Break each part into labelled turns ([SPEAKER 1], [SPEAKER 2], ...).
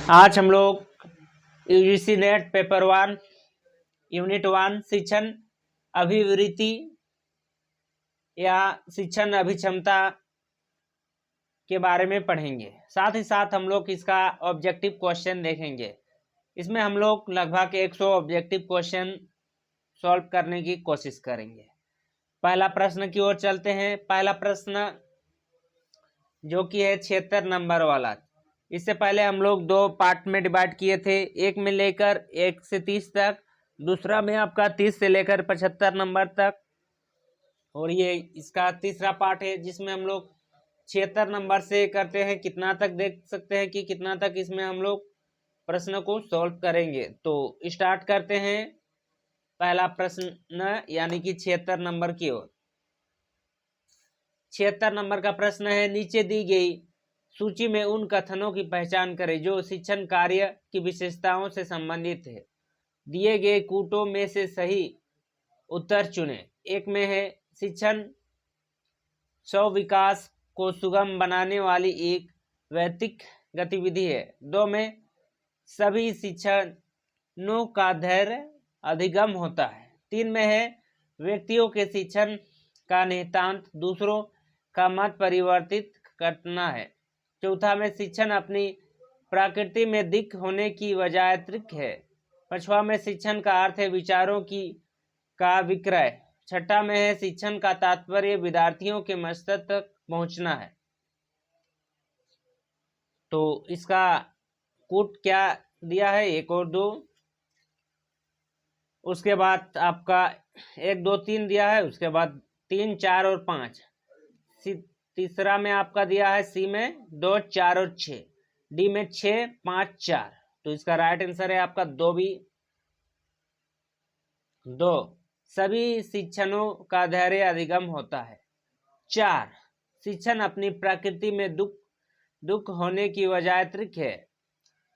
[SPEAKER 1] आज हम लोग यूजीसी नेट पेपर 1 यूनिट 1 शिक्षण अभिवृत्ति या शिक्षण अभिक्षमता के बारे में पढ़ेंगे। साथ ही साथ हम लोग इसका ऑब्जेक्टिव क्वेश्चन देखेंगे। इसमें हम लोग लगभग 100 ऑब्जेक्टिव क्वेश्चन सॉल्व करने की कोशिश करेंगे। पहला प्रश्न की ओर चलते हैं। पहला प्रश्न जो कि है 76 नंबर वाला। इससे पहले हम लोग दो पार्ट में डिवाइड किए थे, एक में लेकर 1 से 30 तक, दूसरा में आपका 30 से लेकर 75 नंबर तक, और ये इसका तीसरा पार्ट है जिसमें हम लोग 76 नंबर से करते हैं। कितना तक देख सकते हैं कि कितना तक इसमें हम लोग प्रश्न को सॉल्व करेंगे। तो स्टार्ट करते हैं पहला प्रश्न यानी कि 76 नंबर की ओर। 76 नंबर का प्रश्न है, नीचे दी गई सूची में उन कथनों की पहचान करें जो शिक्षण कार्य की विशेषताओं से संबंधित है। दिए गए कूटों में से सही उत्तर चुनें। एक में है शिक्षण स्व विकास को सुगम बनाने वाली एक वैयक्तिक गतिविधि है। 2 में सभी शिक्षणों का धैर्य अधिगम होता है। 3 में है व्यक्तियों के शिक्षण का निहितार्थ दूसरों का मत परिवर्तित करना है। 4 में शिक्षण अपनी प्रकृति में दिक् होने की बजाय त्रिक है। 5वां में शिक्षण का अर्थ है विचारों का विक्रय। 6वां में है शिक्षण का तात्पर्य विद्यार्थियों के मस्तिष्क तक पहुंचना है। तो इसका कूट क्या दिया है, 1 और 2, उसके बाद आपका 1 2 3 दिया है, उसके बाद 3 4 और 5। तीसरा में आपका दिया है सी में 2 4 और 6, डी में 6 5 4। तो इसका राइट आंसर है आपका 2 सभी शिक्षणों का धैर्य अधिगम होता है। 4 शिक्षण अपनी प्रकृति में दुख होने की बजाय त्रिक है।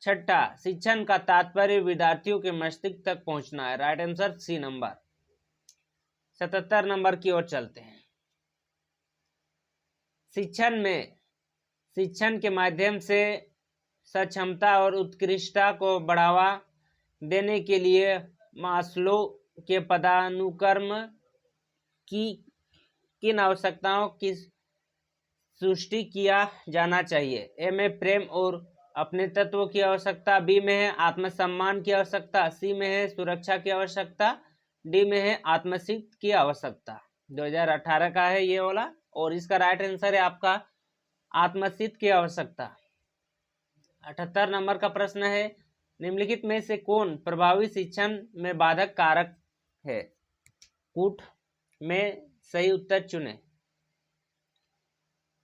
[SPEAKER 1] 6 शिक्षण का तात्पर्य विद्यार्थियों के मस्तिष्क तक पहुंचना है। Right answer C number. 77 number की ओर चलते हैं। शिक्षण के माध्यम से सक्षमता और उत्कृष्टता को बढ़ावा देने के लिए मास्लो के पदानुक्रम की किन आवश्यकताओं की सृष्टि किया जाना चाहिए। ए में प्रेम और अपने तत्वों की आवश्यकता, बी में है आत्मसम्मान की आवश्यकता, सी में है सुरक्षा की आवश्यकता, डी में है आत्मसिद्ध की आवश्यकता। 2018 का है ये वाला, और इसका राइट आंसर है आपका आत्मसिद्ध की आवश्यकता। 78 नंबर का प्रश्न है, निम्नलिखित में से कौन प्रभावी शिक्षण में बाधक कारक है। कूट में सही उत्तर चुने।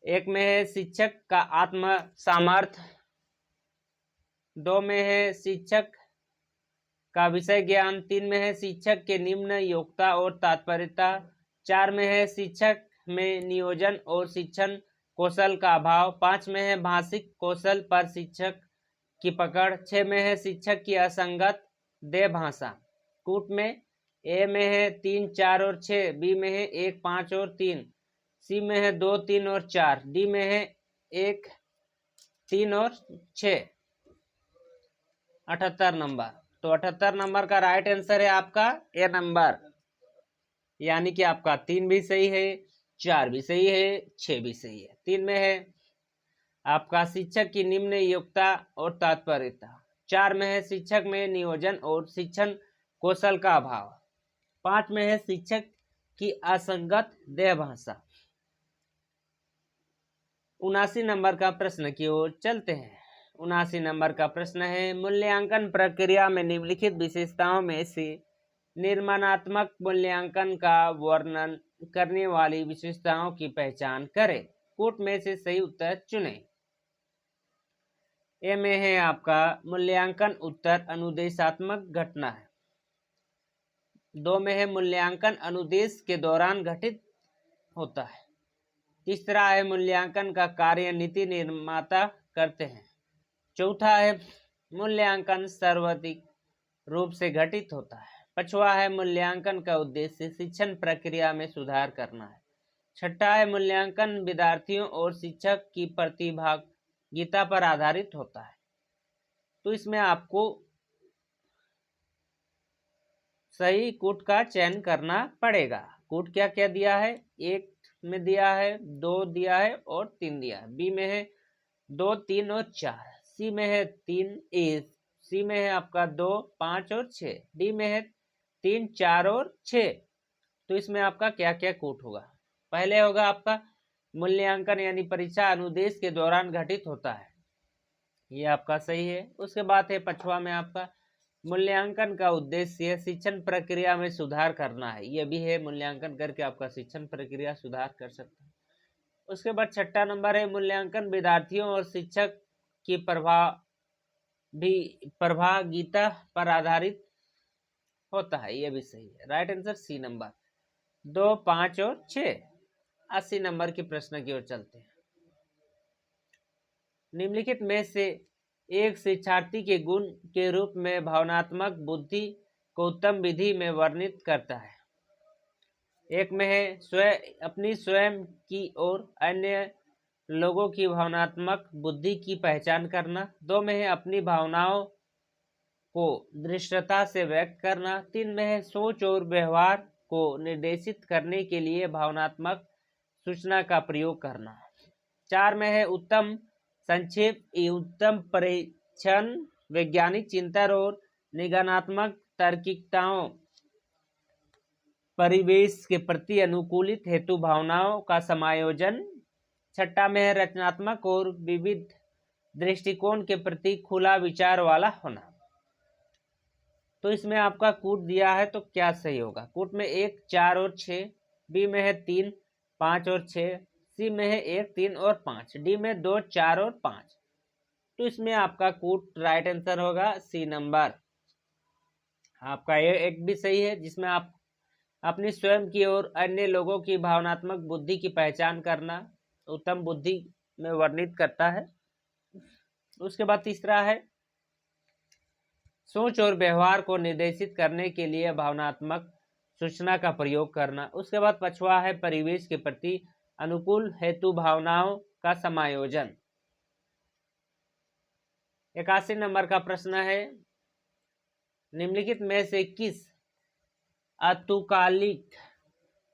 [SPEAKER 1] 1 में है शिक्षक का आत्म सामर्थ्य, 2 में है शिक्षक का विषय ज्ञान, 3 में है शिक्षक के निम्न योग्यता और तात्पर्यता, 4 में है शिक्षक में नियोजन और शिक्षण कौशल का अभाव, 5 में है भाषिक कौशल पर शिक्षक की पकड़, 6 में है शिक्षक की असंगत देह भाषा। कूट में ए में है 3 4 और 6, बी में है 1 5 और 3, सी में है 2 3 और 4, डी में है 1 3 और 6। 78 नंबर। तो 78 नंबर का राइट आंसर है आपका ए नंबर, यानी कि आपका 3 भी सही है, 4 भी सही है, 6 भी सही है। 3 में है आपका शिक्षक की निम्न योग्यता और तात्पर्यता, 4 में है शिक्षक में नियोजन और शिक्षण कौशल का अभाव, 5 में है शिक्षक की असंगत देह भाषा। 79 नंबर का प्रश्न की ओर चलते हैं। 79 नंबर का प्रश्न है, मूल्यांकन प्रक्रिया में निम्नलिखित विशेषताओं में से निर्माणात्मक मूल्यांकन का वर्णन करने वाली विशेषताओं की पहचान करें। कूट में से सही उत्तर चुनें। ए में है आपका मूल्यांकन उत्तर अनुदेशात्मक घटना है। 2 में है मूल्यांकन अनुदेश के दौरान घटित होता है। तीसरा है मूल्यांकन का कार्य नीति निर्माता करते हैं। 4था है मूल्यांकन सर्वाधिक रूप से घटित होता है। 5वां है मूल्यांकन का उद्देश्य शिक्षण प्रक्रिया में सुधार करना है। 6ठा है मूल्यांकन विद्यार्थियों और शिक्षक की प्रतिभागिता पर आधारित होता है। तो इसमें आपको सही कूट का चयन करना पड़ेगा। कूट क्या क्या दिया है, 1 में दिया है, 2 दिया है और 3 दिया है। बी में है 2, 3 और 4। सी में है 3, सी में है आपका 2, 5 और 6। डी में है 3, 4 और 6। तो इसमें आपका क्या क्या कूट होगा। पहले होगा आपका मूल्यांकन यानी परीक्षा अनुदेश के दौरान घटित होता है, ये आपका सही है। उसके बाद है पछवा में आपका मूल्यांकन का उद्देश्य शिक्षण प्रक्रिया में सुधार करना है, ये भी है, मूल्यांकन करके आपका शिक्षण प्रक्रिया सुधार कर सकता है। उसके बाद 6ठा नंबर है मूल्यांकन विद्यार्थियों और शिक्षक की प्रभागिता पर आधारित होता है, ये भी सही है। राइट आंसर सी नंबर 2, 5 और 6। 80 नंबर के प्रश्न की ओर चलते हैं। निम्नलिखित में से एक शिक्षार्थी के गुण के रूप में भावनात्मक बुद्धि को उत्तम विधि में वर्णित करता है। एक में है अपनी स्वयं की और अन्य लोगों की भावनात्मक बुद्धि की पहचान करना। 2 में है अपनी भावनाओं को दृष्टता से व्यक्त करना। 3 में है सोच और व्यवहार को निर्देशित करने के लिए भावनात्मक सूचना का प्रयोग करना। 4 में है उत्तम संक्षेप उत्तम परीक्षण वैज्ञानिक चिंतन और निगमनात्मक तार्किकताओं परिवेश के प्रति अनुकूलित हेतु भावनाओं का समायोजन। 6ठा में है रचनात्मक और विविध दृष्टिकोण के प्रति खुला विचार वाला होना। तो इसमें आपका कूट दिया है तो क्या सही होगा। कूट में 1, 4 और 6। बी में है 3, 5 और 6। सी में है 1, 3 और 5। डी में 2, 4 और 5। तो इसमें आपका कूट राइट आंसर होगा सी नंबर। आपका ये एक भी सही है, जिसमें आप अपनी स्वयं की और अन्य लोगों की भावनात्मक बुद्धि की पहचान करना उत्तम बुद्धि में वर्णित करता है। उसके बाद तीसरा है सोच और व्यवहार को निर्देशित करने के लिए भावनात्मक सूचना का प्रयोग करना। उसके बाद पछवा है परिवेश के प्रति अनुकूल हेतु भावनाओं का समायोजन। 81 नंबर का प्रश्न है निम्नलिखित में से किस अतुकालिक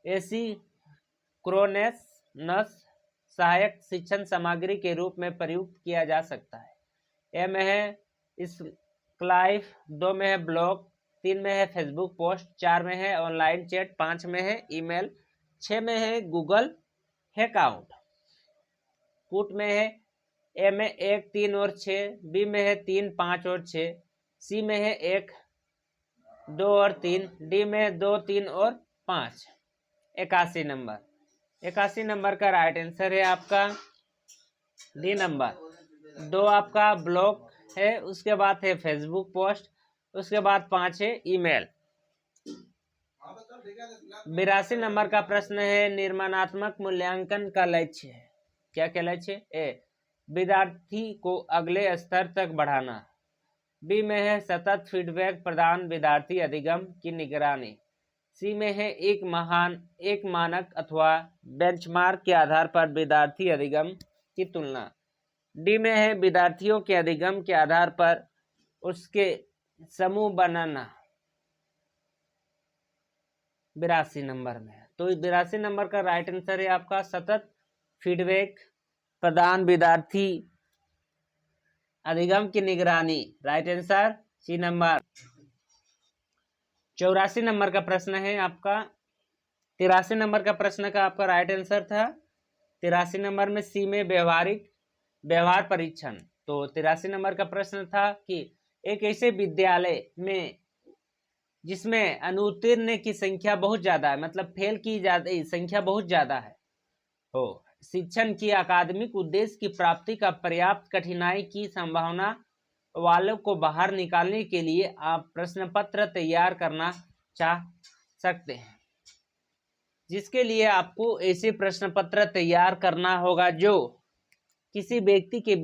[SPEAKER 1] एसिक्रोनस सहायक शिक्षण सामग्री के रूप में प्रयुक्त किया जा सकता है। ए में है स्काइप, 2 में है ब्लॉग, 3 में है फेसबुक पोस्ट, 4 में है ऑनलाइन चैट, 5 में है ईमेल, 6 में है गूगल हैंगआउट। कूट में है ए में 1, 3 और 6। बी में है 3, 5 और 6। सी में है 1, 2 और 3। डी में 2, 3 और 5। 81 नंबर। 81 नंबर का राइट आंसर है आपका डी नंबर 2 आपका ब्लॉग है। उसके बाद है फेसबुक पोस्ट। उसके बाद 5 है ईमेल। 82 नंबर का प्रश्न है निर्माणात्मक मूल्यांकन का लक्ष्य है। क्या क्या लक्ष्य? ए विद्यार्थी को अगले स्तर तक बढ़ाना। बी में है सतत फीडबैक प्रदान विद्यार्थी अधिगम की निगरानी। सी में है एक मानक अथवा बेंचमार्क के आधार पर विद्यार्थी अधिगम की तुलना। डी में है विद्यार्थियों के अधिगम के आधार पर उसके समूह बनाना। 82 नंबर में, तो 82 नंबर का राइट आंसर है आपका सतत फीडबैक प्रदान विद्यार्थी अधिगम की निगरानी। Right answer C number. 84 number का प्रश्न है आपका 83 नंबर का प्रश्न का आपका राइट आंसर था 83 नंबर में सी में व्यवहार परीक्षण। तो 83 नंबर का प्रश्न था कि एक ऐसे विद्यालय में जिसमें अनुत्तीर्ण की संख्या बहुत ज्यादा है, मतलब फेल की संख्या बहुत ज्यादा है, तो शिक्षण की अकादमिक उद्देश्य की प्राप्ति का पर्याप्त कठिनाई की संभावना वालों को बाहर निकालने के लिए आप प्रश्न पत्र तैयार करना चाह सकते हैं, जिसके लिए आपको ऐसे प्रश्न पत्र तैयार करना होगा जो किसी व्यक्ति की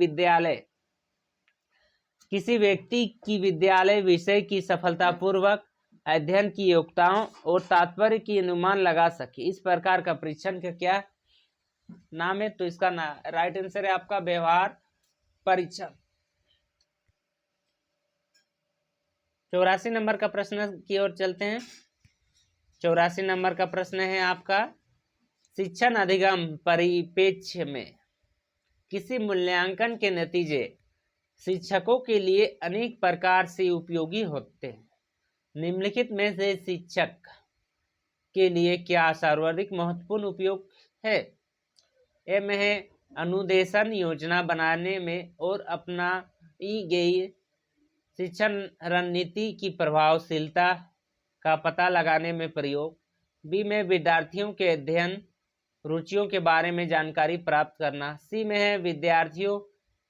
[SPEAKER 1] विद्यालय विषय की सफलतापूर्वक अध्ययन की योग्यताओं और तात्पर्य की अनुमान लगा सके। इस प्रकार का परीक्षण का क्या नाम है? तो इसका राइट आंसर है आपका व्यवहार परीक्षण। 84 नंबर का प्रश्न की ओर चलते हैं। 84 नंबर का प्रश्न है आपका, शिक्षण अधिगम परिप्रेक्ष्य में किसी मूल्यांकन के नतीजे शिक्षकों के लिए अनेक प्रकार से उपयोगी होते हैं। निम्नलिखित में से शिक्षक के लिए क्या सर्वाधिक महत्वपूर्ण उपयोग है? ए में है अनुदेशन योजना बनाने में और अपनाई गई शिक्षण रणनीति की प्रभावशीलता का पता लगाने में प्रयोग। बी में विद्यार्थियों के अध्ययन रुचियों के बारे में जानकारी प्राप्त करना। सी में है विद्यार्थियों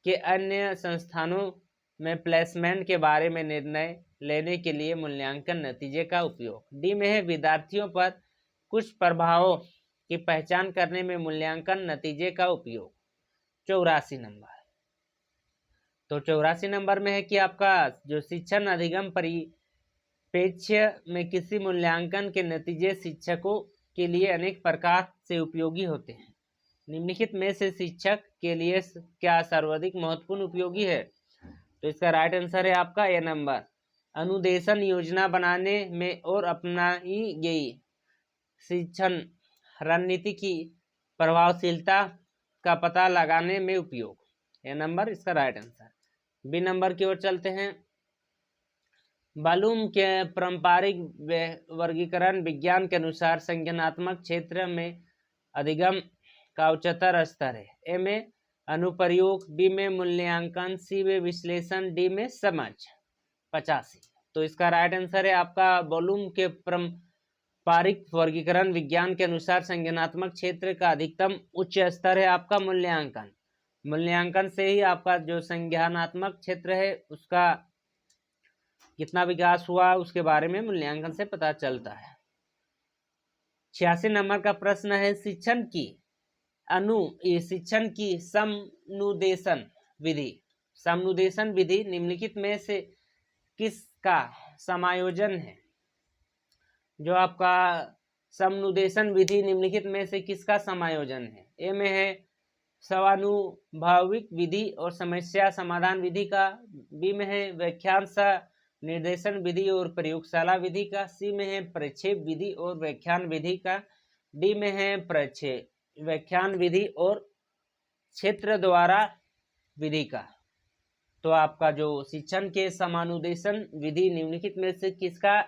[SPEAKER 1] के अन्य संस्थानों में प्लेसमेंट के बारे में निर्णय लेने के लिए मूल्यांकन नतीजे का उपयोग। डी में है विद्यार्थियों पर कुछ प्रभावों की पहचान करने में मूल्यांकन नतीजे का उपयोग। 84 नंबर, तो 84 नंबर में है कि आपका जो शिक्षण अधिगम परिप्रेक्ष्य में किसी मूल्यांकन के नतीजे शिक्षकों के लिए अनेक प्रकार से उपयोगी होते हैं। निम्नलिखित में से शिक्षक के लिए क्या सर्वाधिक महत्वपूर्ण उपयोगी है? तो इसका राइट आंसर है आपका ए नंबर, अनुदेशन योजना बनाने में और अपनाई गई शिक्षण रणनीति की प्रभावशीलता का पता लगाने में उपयोग। ए नंबर इसका राइट आंसर। बी नंबर की ओर चलते हैं। ब्लूम के पारंपरिक वर्गीकरण विज्ञान के अनुसार संज्ञानात्मक क्षेत्र में अधिगम का उच्चतर स्तर है। ए में अनुप्रयोग, बी में मूल्यांकन, सी में विश्लेषण, डी में समझ। 85, तो इसका राइट आंसर है आपका ब्लूम के पारंपरिक वर्गीकरण विज्ञान के अनुसार संज्ञानात्मक क्षेत्र का अधिकतम उच्च स्तर है आपका मूल्यांकन। मूल्यांकन से ही आपका जो संज्ञानात्मक क्षेत्र है उसका कितना विकास हुआ उसके बारे में मूल्यांकन से पता चलता है। 86 नंबर का प्रश्न है, शिक्षण की समनुदेशन विधि। समनुदेशन विधि निम्नलिखित में से किसका समायोजन है? जो आपका समनुदेशन विधि निम्नलिखित में से किसका समायोजन है? ए में है स्वानुभविक विधि और समस्या समाधान विधि का, बी में है व्याख्यांश निर्देशन विधि और प्रयोगशाला विधि का, सी में है प्रक्षेप विधि और व्याख्यान विधि का, डी में है प्रक्षेप व्याख्यान विधि और क्षेत्र द्वारा विधि का। तो आपका जो शिक्षण के समानुदेशन विधि निम्नलिखित में से किसका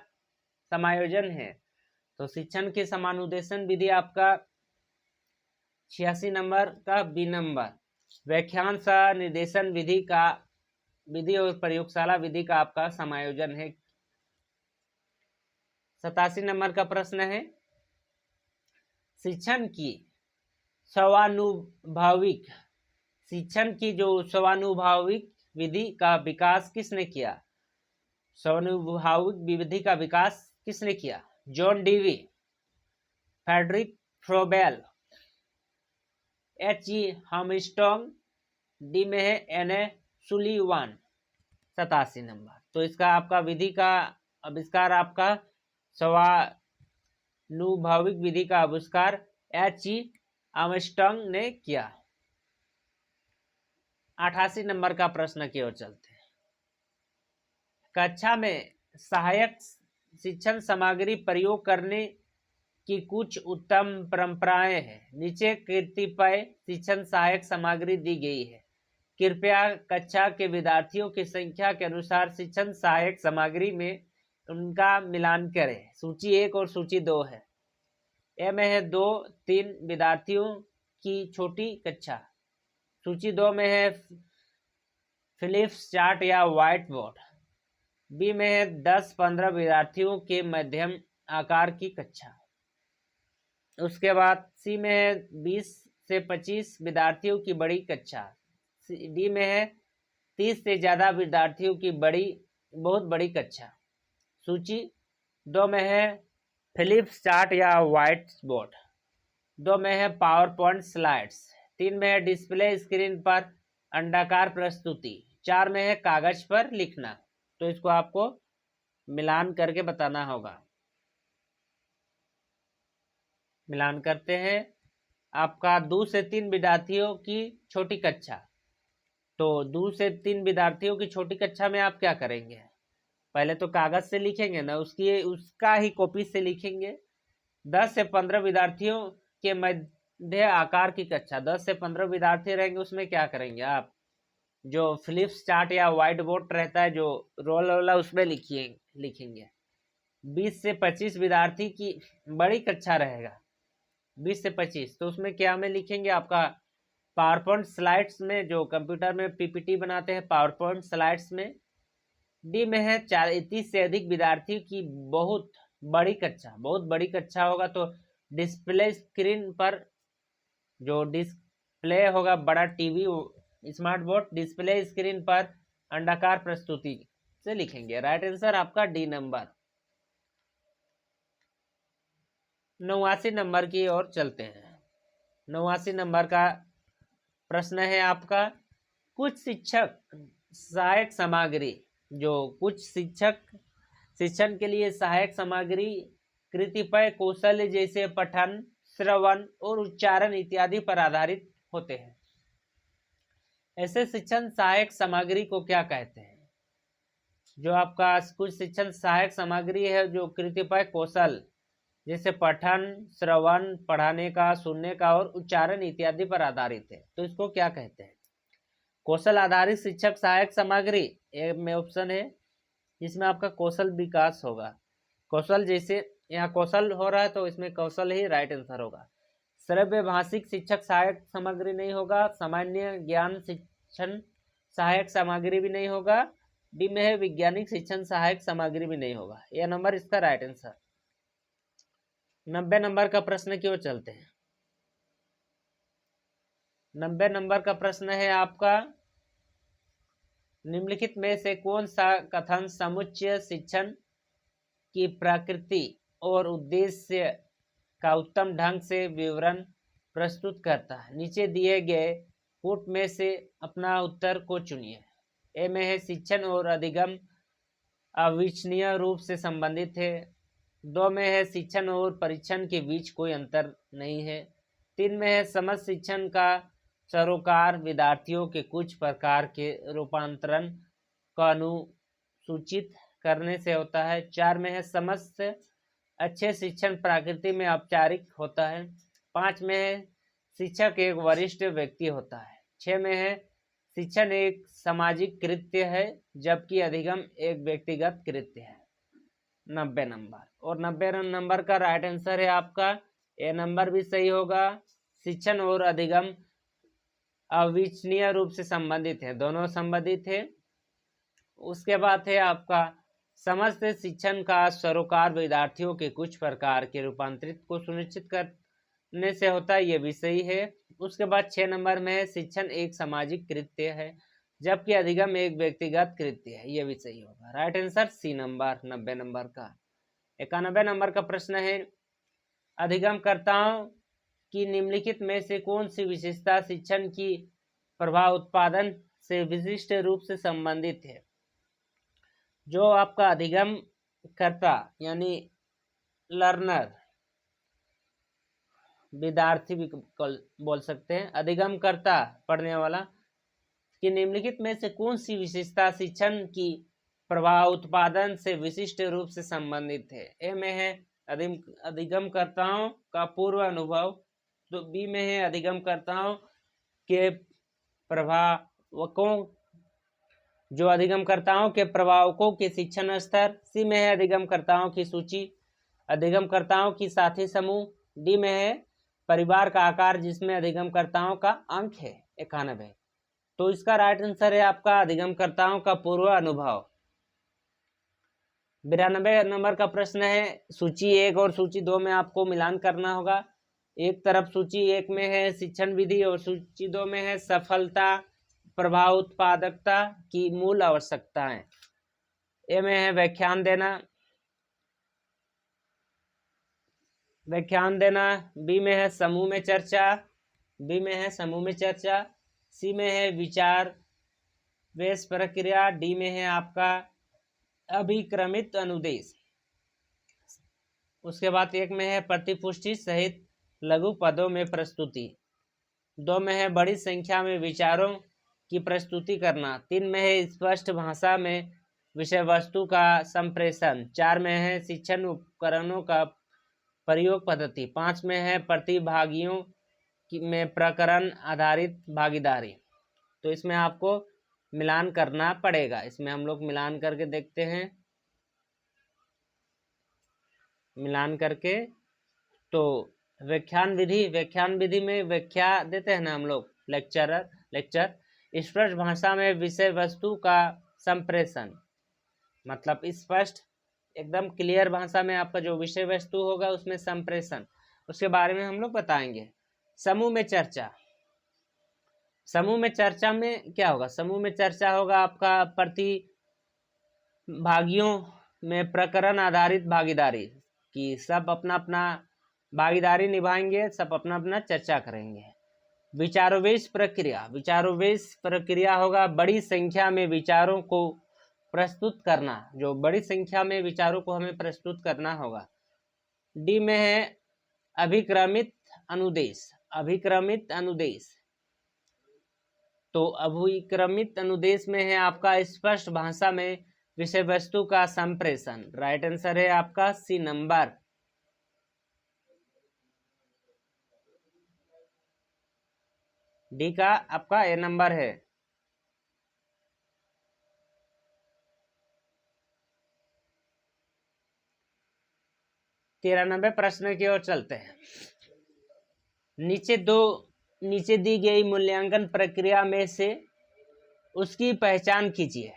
[SPEAKER 1] समायोजन है? तो शिक्षण के समानुदेशन विधि आपका 86 नंबर का बी नंबर व्याख्यान निर्देशन विधि और प्रयोगशाला विधि का आपका समायोजन है। 87 नंबर का प्रश्न है, शिक्षण की स्वानुभविक विधि का विकास किसने किया? स्वानुभविक विधि का विकास किसने किया? John Dewey, Friedrich Froebel, H E Armstrong, D में है एन.ए. सुलीवान। 87 नंबर, तो इसका आपका विधि का आविष्कार आपका स्वानुभविक विधि का आविष्कार एच ई आर्मस्ट्रांग ने किया। 88 नंबर का प्रश्न की ओर चलते हैं। कक्षा में सहायक शिक्षण सामग्री प्रयोग करने की कुछ उत्तम परंपराएं हैं। नीचे कतिपय शिक्षण सहायक सामग्री दी गई है। कृपया कक्षा के विद्यार्थियों की संख्या के अनुसार शिक्षण सहायक सामग्री में उनका मिलान करें। सूची 1 और सूची 2 है। ए में है 2-3 विद्यार्थियों की छोटी कक्षा। सूची 2 में है फिलिप्स चार्ट या व्हाइट बोर्ड। बी में है 10-15 विद्यार्थियों के मध्यम आकार की कक्षा। उसके बाद सी में है 20 से 25 विद्यार्थियों की बड़ी कक्षा। डी में है 30 से ज़्यादा विद्यार्थियों की बहुत बड़ी कक्षा। सूची 2 में है फिलिप्स चार्ट या व्हाइट बोर्ड। 2 में है पावर पॉइंट स्लाइड्स। 3 में है डिस्प्ले स्क्रीन पर अंडाकार प्रस्तुति। 4 में है कागज पर लिखना। तो इसको आपको मिलान करके बताना होगा। मिलान करते हैं। आपका 2 से 3 विद्यार्थियों की छोटी कक्षा। तो 2 से 3 विद्यार्थियों की छोटी कक्षा में आप क्या करेंगे? पहले तो कागज से लिखेंगे ना, उसका ही कॉपी से लिखेंगे। 10 से 15 विद्यार्थियों के मध्य आकार की कक्षा, 10 से 15 विद्यार्थी रहेंगे, उसमें क्या करेंगे आप, जो फिलिप्स चार्ट या व्हाइट बोर्ड रहता है जो रोल वाला, उसमें लिखेंगे। 20 से 25 विद्यार्थी की बड़ी कक्षा रहेगा, 20 से 25, तो उसमें क्या में लिखेंगे आपका पावर पॉइंट स्लाइड्स में, जो कंप्यूटर में पीपीटी बनाते हैं पावर पॉइंट स्लाइड्स में। डी में है 30 से अधिक विद्यार्थी की बहुत बड़ी कक्षा, बहुत बड़ी कक्षा होगा तो डिस्प्ले स्क्रीन पर, जो डिस्प्ले होगा बड़ा TV smart board, display screen पर अंडाकार प्रस्तुति से लिखेंगे। राइट आंसर आपका डी नंबर। 89 नंबर की ओर चलते हैं। 89 नंबर का प्रश्न है आपका, कुछ शिक्षक सहायक सामग्री, जो कुछ शिक्षण के लिए सहायक सामग्री कृतिपय कौशल जैसे पठन, श्रवण और उच्चारण इत्यादि पर आधारित होते हैं। ऐसे शिक्षण सहायक सामग्री को क्या कहते हैं? जो आपका कुछ शिक्षण सहायक सामग्री है जो कृतिपय कौशल जैसे पठन, श्रवण, पढ़ाने का, सुनने का और उच्चारण इत्यादि पर आधारित है, तो इसको क्या कहते हैं? कौशल आधारित शिक्षक सहायक सामग्री ए में ऑप्शन है, जिसमें आपका कौशल विकास होगा। कौशल जैसे यहाँ कौशल हो रहा है तो इसमें कौशल ही राइट आंसर होगा। श्रव्य भाषिक शिक्षक सहायक सामग्री नहीं होगा। सामान्य ज्ञान शिक्षण सहायक सामग्री भी नहीं होगा। डी में है वैज्ञानिक शिक्षण सहायक सामग्री भी नहीं होगा। यह नंबर इसका राइट आंसर। 90 नंबर का प्रश्न की ओर चलते हैं। 90 नंबर का प्रश्न है आपका, निम्नलिखित में से कौन सा कथन समुच्चय शिक्षण की प्रकृति और उद्देश्य का उत्तम ढंग से विवरण प्रस्तुत करता है? नीचे दिए गए पुट में से अपना उत्तर को चुनिए। ए में है शिक्षण और अधिगम अविच्छिन्न रूप से संबंधित है। 2 में है शिक्षण और परीक्षण के बीच कोई अंतर नहीं है। 3 में है समझ शिक्षण का सरोकार विद्यार्थियों के कुछ प्रकार के रूपांतरण को अनुसूचित करने से होता है। 4 में है समस्त अच्छे शिक्षण प्रकृति में औपचारिक होता है। 5 में है शिक्षक एक वरिष्ठ व्यक्ति होता है। 6 में है शिक्षण एक सामाजिक कृत्य है जबकि अधिगम एक व्यक्तिगत कृत्य है। 90 नंबर, और 90 नंबर का राइट आंसर है आपका ए नंबर भी सही होगा। शिक्षण और अधिगम अविच्छिन्न रूप से संबंधित है, दोनों संबंधित है। उसके बाद है आपका समस्त शिक्षण का सरोकार विद्यार्थियों के कुछ प्रकार के रूपांतरित को सुनिश्चित करने से होता है, ये भी सही है। उसके बाद 6 नंबर में शिक्षण एक सामाजिक कृत्य है जबकि अधिगम एक व्यक्तिगत कृत्य है, ये भी सही होगा। Right answer C number 90 number का। 91 नंबर का प्रश्न है, अधिगमकर्ताओं की निम्नलिखित में से कौन सी विशेषता शिक्षण की प्रभाव उत्पादन से विशिष्ट रूप से संबंधित है? जो आपका अधिगम करता यानी लर्नर, विद्यार्थी भी बोल सकते हैं, अधिगम करता पढ़ने वाला, कि निम्नलिखित में से कौन सी विशेषता शिक्षण की प्रभाव उत्पादन से विशिष्ट रूप से संबंधित है? ए में है अधिगमकर्ताओं का पूर्व अनुभव, तो बी में है अधिगमकर्ताओं के प्रभावकों, जो अधिगमकर्ताओं के प्रभावकों के शिक्षण स्तर, सी में है अधिगमकर्ताओं की सूची, अधिगमकर्ताओं की साथी समूह, डी में है परिवार का आकार जिसमें अधिगमकर्ताओं का अंक है 91। तो इसका राइट आंसर है आपका अधिगमकर्ताओं का पूर्व अनुभव। 92 नंबर का प्रश्न है, सूची 1 और सूची 2 में आपको मिलान करना होगा। एक तरफ सूची 1 में है शिक्षण विधि और सूची 2 में है सफलता प्रभाव उत्पादकता की मूल आवश्यकताएं। ए में है व्याख्यान देना, बी में है समूह में चर्चा, सी में है विचार वेश प्रक्रिया, डी में है आपका अभिक्रमित अनुदेश। उसके बाद 1 में है प्रतिपुष्टि सहित लघु पदों में प्रस्तुति, 2 में है बड़ी संख्या में विचारों की प्रस्तुति करना, 3 में है स्पष्ट भाषा में विषय वस्तु का संप्रेषण। 4 में है शिक्षण उपकरणों का प्रयोग पद्धति। 5 में है प्रतिभागियों में प्रकरण आधारित भागीदारी। तो इसमें आपको मिलान करना पड़ेगा। इसमें हम लोग मिलान करके देखते हैं। मिलान करके तो व्याख्यान विधि में व्याख्या देते हैं ना हम लोग, लेक्चर। स्पष्ट भाषा में विषय वस्तु का संप्रेषण, मतलब स्पष्ट एकदम क्लियर भाषा में आपका जो विषय वस्तु होगा उसमें संप्रेषण, उसके बारे में हम लोग बताएंगे। समूह में चर्चा। समूह में चर्चा में क्या होगा? समूह में चर्चा होगा आपका प्रतिभागियों में प्रकरण आधारित भागीदारी, कि सब अपना अपना भागीदारी निभाएंगे, सब अपना अपना चर्चा करेंगे। विचारोवेश प्रक्रिया। विचारोवेश प्रक्रिया होगा बड़ी संख्या में विचारों को प्रस्तुत करना, जो बड़ी संख्या में विचारों को हमें प्रस्तुत करना होगा। डी में है अभिक्रमित अनुदेश। अभिक्रमित अनुदेश, तो अभिक्रमित अनुदेश में है आपका स्पष्ट भाषा में विषय वस्तु का संप्रेषण। राइट आंसर है आपका सी नंबर। डी का आपका ए नंबर है। 93 प्रश्न की ओर चलते हैं। नीचे दी गई मूल्यांकन प्रक्रिया में से उसकी पहचान कीजिए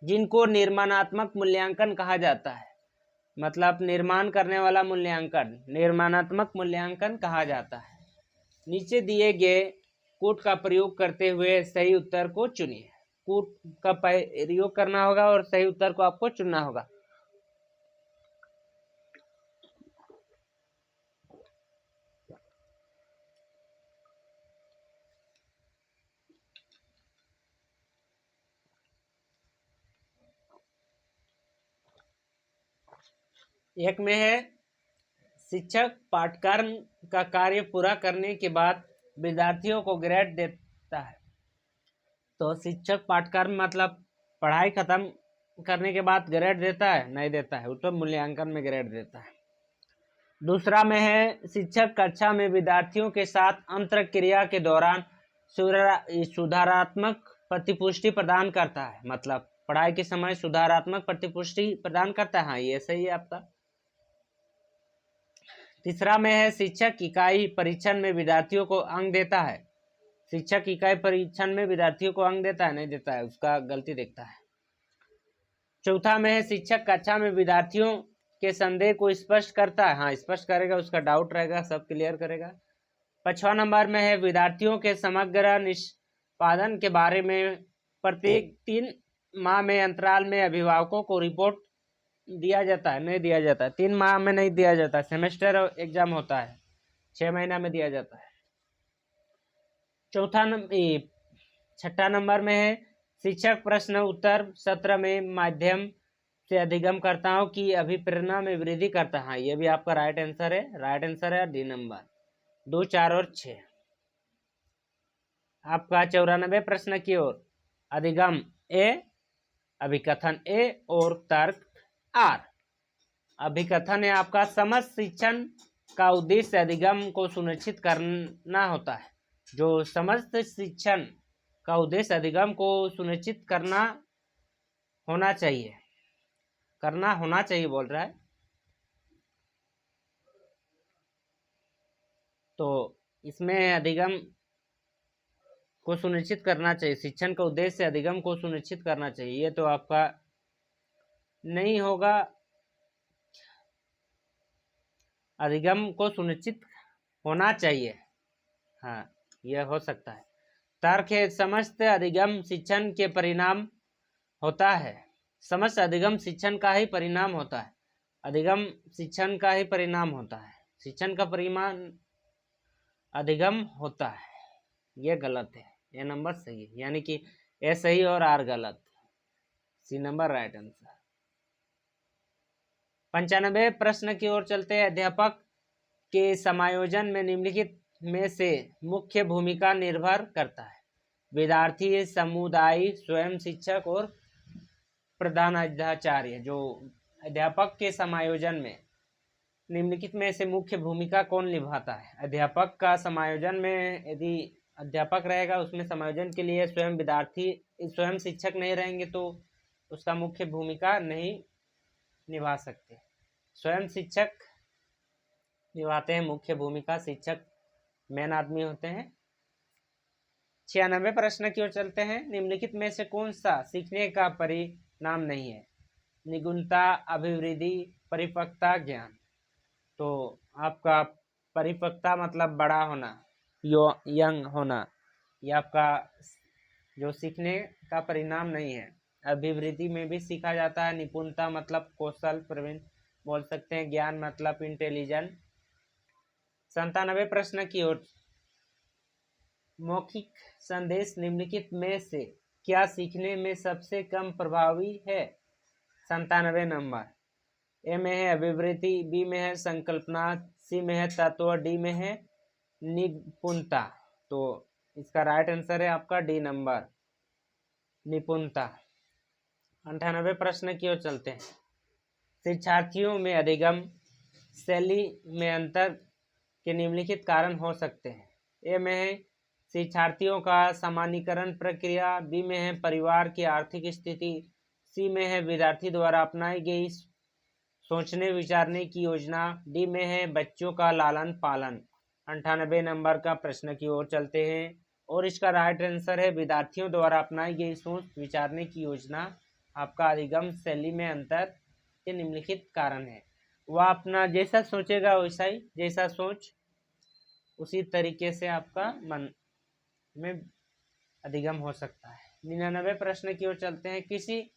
[SPEAKER 1] जिनको निर्माणात्मक मूल्यांकन कहा जाता है। मतलब निर्माण करने वाला मूल्यांकन निर्माणात्मक मूल्यांकन कहा जाता है। नीचे दिए गए कूट का प्रयोग करते हुए सही उत्तर को चुनिए। कूट का प्रयोग करना होगा और सही उत्तर को आपको चुनना होगा। एक में है शिक्षक पाठ्यक्रम का कार्य पूरा करने के बाद विद्यार्थियों को ग्रेड देता है। तो शिक्षक पाठ्यक्रम मतलब पढ़ाई खत्म करने के बाद ग्रेड देता है? नहीं देता है, उत्तर मूल्यांकन में ग्रेड देता है। दूसरा में है शिक्षक कक्षा में विद्यार्थियों के साथ अंतरक्रिया के दौरान सुधारात्मक प्रतिपुष्टि प्रदान करता है। मतलब पढ़ाई के समय सुधारात्मक प्रतिपुष्टि प्रदान करता है। हाँ, ये सही है आपका। तीसरा में है शिक्षक इकाई परीक्षण में विद्यार्थियों को अंक देता है। शिक्षक इकाई परीक्षण में विद्यार्थियों को अंक देता है? नहीं देता है, उसका गलती देखता है। चौथा में है शिक्षक कक्षा में विद्यार्थियों के संदेह को स्पष्ट करता है। हाँ, स्पष्ट करेगा, उसका डाउट रहेगा सब क्लियर करेगा। 5वां नंबर में है विद्यार्थियों के समग्र निष्पादन के बारे में प्रत्येक 3 माह में अंतराल में अभिभावकों को रिपोर्ट दिया जाता है? नहीं दिया जाता है, 3 माह में नहीं दिया जाता है, सेमेस्टर एग्जाम होता है, 6 महीना में दिया जाता है। 6ठा नंबर में है शिक्षक प्रश्न उत्तर सत्र में माध्यम से अधिगमकर्ताओं की अभिप्रेरणा में वृद्धि करता है। ये भी आपका राइट आंसर है। राइट आंसर है डी नंबर 2, 4 और 6। आपका 94 प्रश्न की ओर। अधिगम ए, अभिकथन ए और तर्क आर। अभिकथन है आपका समस्त शिक्षण का उद्देश्य अधिगम को सुनिश्चित करना होता है। जो समस्त शिक्षण का उद्देश्य अधिगम को सुनिश्चित करना होना चाहिए बोल रहा है। तो इसमें अधिगम को सुनिश्चित करना चाहिए, शिक्षण का उद्देश्य अधिगम को सुनिश्चित करना चाहिए। ये तो आपका नहीं होगा, अधिगम को सुनिश्चित होना चाहिए। हाँ, यह हो सकता है। तर्क है समस्त अधिगम शिक्षण के परिणाम होता है। समस्त अधिगम शिक्षण का ही परिणाम होता है। अधिगम शिक्षण का ही परिणाम होता है। शिक्षण का परिणाम अधिगम होता है। यह गलत है, यह नंबर सही है, यानी कि ए सही और आर गलत। सी नंबर राइट आंसर। 95 प्रश्न की ओर चलते हैं। अध्यापक के समायोजन में निम्नलिखित में से मुख्य भूमिका निर्भर करता है। विद्यार्थी, समुदाय, स्वयं शिक्षक और प्रधानाध्याचार्य, जो अध्यापक के समायोजन में निम्नलिखित में से मुख्य भूमिका कौन निभाता है? अध्यापक का समायोजन में यदि अध्यापक रहेगा, उसमें समायोजन के लिए स्वयं विद्यार्थी, स्वयं शिक्षक नहीं रहेंगे तो उसका मुख्य भूमिका नहीं निभा सकते। स्वयं शिक्षक निभाते हैं मुख्य भूमिका, शिक्षक मेन आदमी होते हैं। 96 प्रश्न की ओर चलते हैं। निम्नलिखित में से कौन सा सीखने का परिणाम नहीं है? निगुणता, अभिवृद्धि, परिपक्वता, ज्ञान। तो आपका परिपक्वता मतलब बड़ा होना, यंग होना, ये आपका जो सीखने का परिणाम नहीं है। अभिवृद्धि में भी सीखा जाता है। निपुणता मतलब कौशल, प्रवीण बोल सकते हैं। ज्ञान मतलब इंटेलिजेंट। 97 प्रश्न की ओर। मौखिक संदेश निम्नलिखित में से क्या सीखने में सबसे कम प्रभावी है? 97 नंबर। ए में है अभिवृद्धि, बी में है संकल्पना, सी में है तत्व, डी में है निपुणता। तो इसका राइट आंसर है आपका डी नंबर, निपुणता। 98 प्रश्न की ओर चलते हैं। शिक्षार्थियों में अधिगम शैली में अंतर के निम्नलिखित कारण हो सकते हैं। ए में है शिक्षार्थियों का सामान्यीकरण प्रक्रिया, बी में है परिवार की आर्थिक स्थिति, सी में है विद्यार्थी द्वारा अपनाई गई सोचने विचारने की योजना, डी में है बच्चों का लालन पालन। 98 नंबर का प्रश्न की ओर चलते हैं और इसका राइट आंसर है विद्यार्थियों द्वारा अपनाई गई सोच विचारने की योजना आपका अधिगम शैली में अंतर के निम्नलिखित कारण है। वह अपना जैसा सोचेगा वैसा ही, जैसा सोच उसी तरीके से आपका मन में अधिगम हो सकता है। 99 प्रश्न की ओर चलते हैं। किसी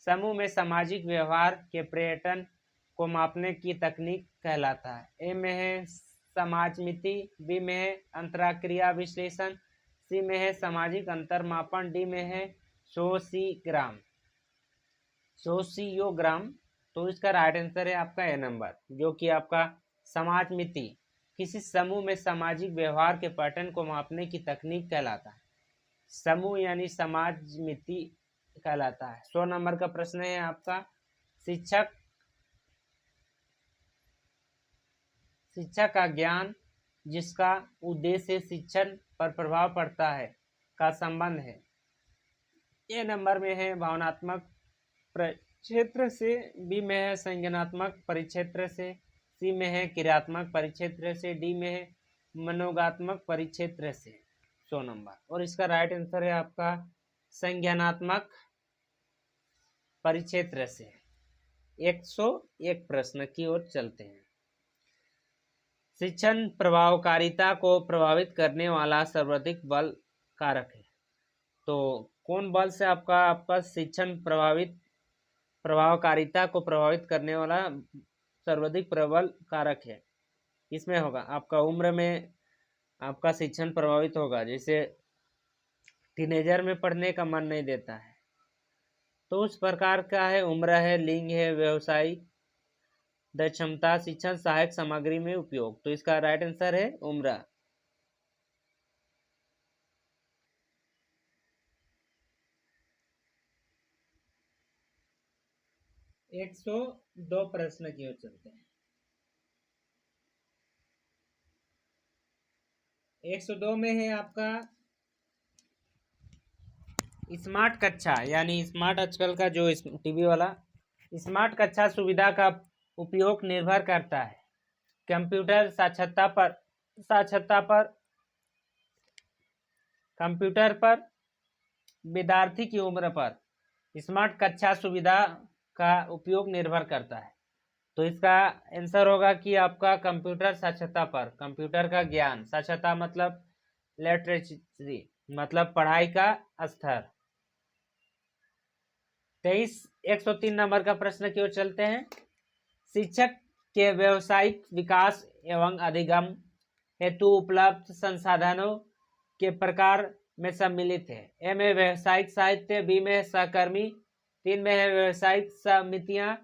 [SPEAKER 1] समूह में सामाजिक व्यवहार के पर्यटन को मापने की तकनीक कहलाता है। ए में है समाजमिति, बी में है अंतरक्रिया विश्लेषण, सी में है सामाजिक अंतर मापन, डी में है सोशियोग्राम। तो इसका राइट आंसर है आपका ए नंबर, जो कि आपका समाजमिति किसी समूह में सामाजिक व्यवहार के पैटर्न को मापने की तकनीक कहलाता है। समूह यानी समाजमिति कहलाता है। 100 नंबर का प्रश्न है आपका। शिक्षा का ज्ञान जिसका उद्देश्य शिक्षण पर प्रभाव पड़ता है का संबंध है। ए नंबर में है भावनात्मक परिक्षेत्र से, बी में है संज्ञानात्मक परिक्षेत्र से, सी में है क्रियात्मक परिक्षेत्र से, डी में है मनोगात्मक परिक्षेत्र से। 100 नंबर। और इसका राइट आंसर है आपका संज्ञानात्मक परिक्षेत्र से। 101 प्रश्न की ओर चलते हैं। शिक्षण प्रभावकारिता को प्रभावित करने वाला सर्वाधिक बल कारक है। तो कौन बल से आपका शिक्षण प्रभावकारिता को प्रभावित करने वाला सर्वाधिक प्रबल कारक है? इसमें होगा आपका उम्र में आपका शिक्षण प्रभावित होगा। जैसे टीनेजर में पढ़ने का मन नहीं देता है, तो उस प्रकार का है उम्र है, लिंग है, व्यवसायिक दक्षता, शिक्षण सहायक सामग्री में उपयोग। तो इसका राइट आंसर है उम्र। एक 102 प्रश्न की ओर चलते हैं। 102 में है आपका स्मार्ट कक्षा, यानी स्मार्ट आजकल का जो टीवी वाला स्मार्ट कक्षा सुविधा का उपयोग निर्भर करता है कंप्यूटर साक्षरता पर, कंप्यूटर पर, विद्यार्थी की उम्र पर स्मार्ट कक्षा सुविधा का उपयोग निर्भर करता है। तो इसका आंसर होगा कि आपका कंप्यूटर साक्षरता पर, कंप्यूटर का ज्ञान, साक्षरता मतलब लिटरेसी मतलब पढ़ाई का स्तर। 103 नंबर का प्रश्न की ओर चलते हैं। शिक्षक के व्यावसायिक विकास एवं अधिगम हेतु उपलब्ध संसाधनों के प्रकार में सम्मिलित है। ए में व्यावसायिक साहित्य, बी में सहकर्मी, 3 में है व्यावसायिक समितियां,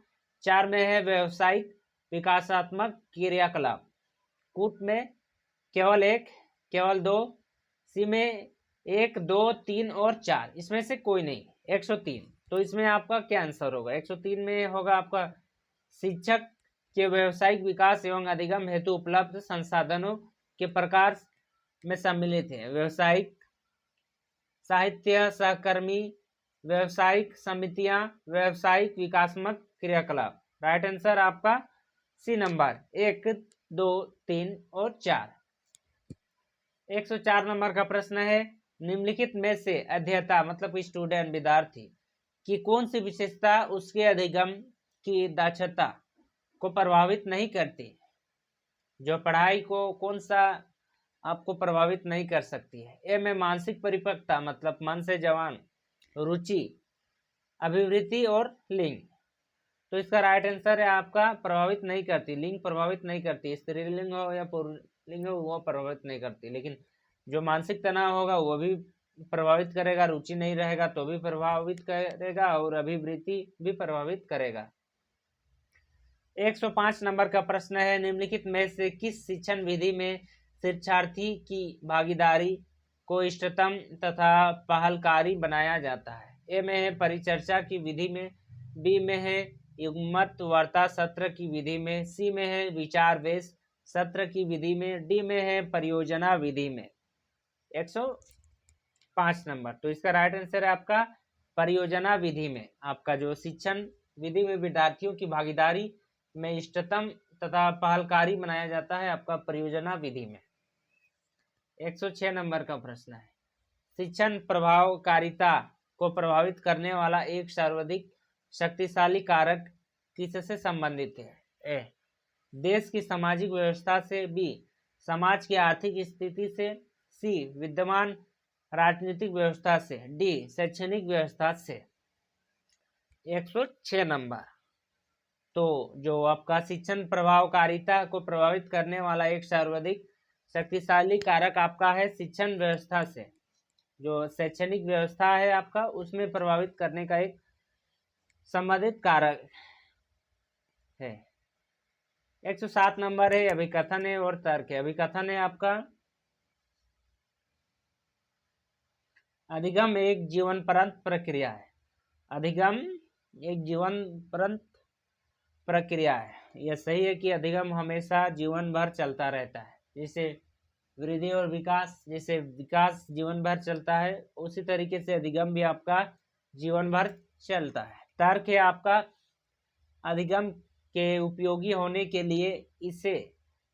[SPEAKER 1] 4 में है व्यावसायिक विकासात्मक क्रियाकलाप। कूट में केवल 1, केवल 2, सी में 1, 2, 3 और 4, इसमें से कोई नहीं। 103 तो इसमें आपका क्या आंसर होगा? 103 में होगा आपका शिक्षक के व्यवसायिक विकास एवं अधिगम हेतु उपलब्ध संसाधनों के प्रकार में सम्मिलित है व्यवसायिक साहित्य सहकर्मी, व्यवसायिक समितियां, व्यवसायिक विकासात्मक क्रियाकलाप। राइट आंसर आपका सी नंबर 1, 2, 3 और 4। 104 नंबर का प्रश्न है, निम्नलिखित में से अध्येता मतलब स्टूडेंट विद्यार्थी की कौन सी विशेषता उसके अधिगम की दक्षता को प्रभावित नहीं करती? जो पढ़ाई को कौन सा आपको प्रभावित नहीं कर सकती है? ए में मानसिक परिपक्वता मतलब मन से जवान, रुचि, अभिवृत्ति और लिंग। तो इसका राइट आंसर है आपका प्रभावित नहीं करती, लिंग प्रभावित नहीं करती, स्त्रीलिंग हो या पुल्लिंग हो वो प्रभावित नहीं करती, लेकिन जो मानसिक तनाव होगा वो भी प्रभावित करेगा, रुचि नहीं रहेगा तो भी प्रभावित करेगा और अभिवृत्ति भी प्रभावित करेगा। 105 नंबर का प्रश्न है, निम्नलिखित में से किस शिक्षण विधि में शिक्षार्थी की भागीदारी को इष्टतम तथा पहलकारी बनाया जाता है? ए में है परिचर्चा की विधि में, बी में है युग्मत वार्ता सत्र की विधि में, सी में है विचार वेश सत्र की विधि में, डी में है परियोजना विधि में। 105 नंबर, तो इसका राइट आंसर है आपका परियोजना विधि में। आपका जो शिक्षण विधि में विद्यार्थियों की भागीदारी में इष्टतम तथा पहलकारी बनाया जाता है आपका परियोजना विधि में। 106 नंबर का प्रश्न है, शिक्षण प्रभावकारिता को प्रभावित करने वाला एक सर्वाधिक शक्तिशाली कारक किससे संबंधित है? ए देश की सामाजिक व्यवस्था से, बी समाज की आर्थिक स्थिति से, सी विद्यमान राजनीतिक व्यवस्था से, डी शैक्षणिक व्यवस्था से। 106 नंबर, तो जो आपका शिक्षण प्रभावकारिता को प्रभावित करने वाला एक सर्वाधिक शक्तिशाली कारक आपका है शिक्षण व्यवस्था से, जो शैक्षणिक व्यवस्था है आपका उसमें प्रभावित करने का एक संबंधित कारक है। 107 नंबर है, अभिकथन है और तर्क है। अभिकथन है आपका, अधिगम एक जीवनपर्यंत प्रक्रिया है। अधिगम एक जीवनपर्यंत प्रक्रिया है। यह सही है कि अधिगम हमेशा जीवन भर चलता रहता है। जैसे वृद्धि और विकास, जैसे विकास जीवन भर चलता है उसी तरीके से अधिगम भी आपका जीवन भर चलता है। तर्क है आपका, अधिगम के उपयोगी होने के लिए इसे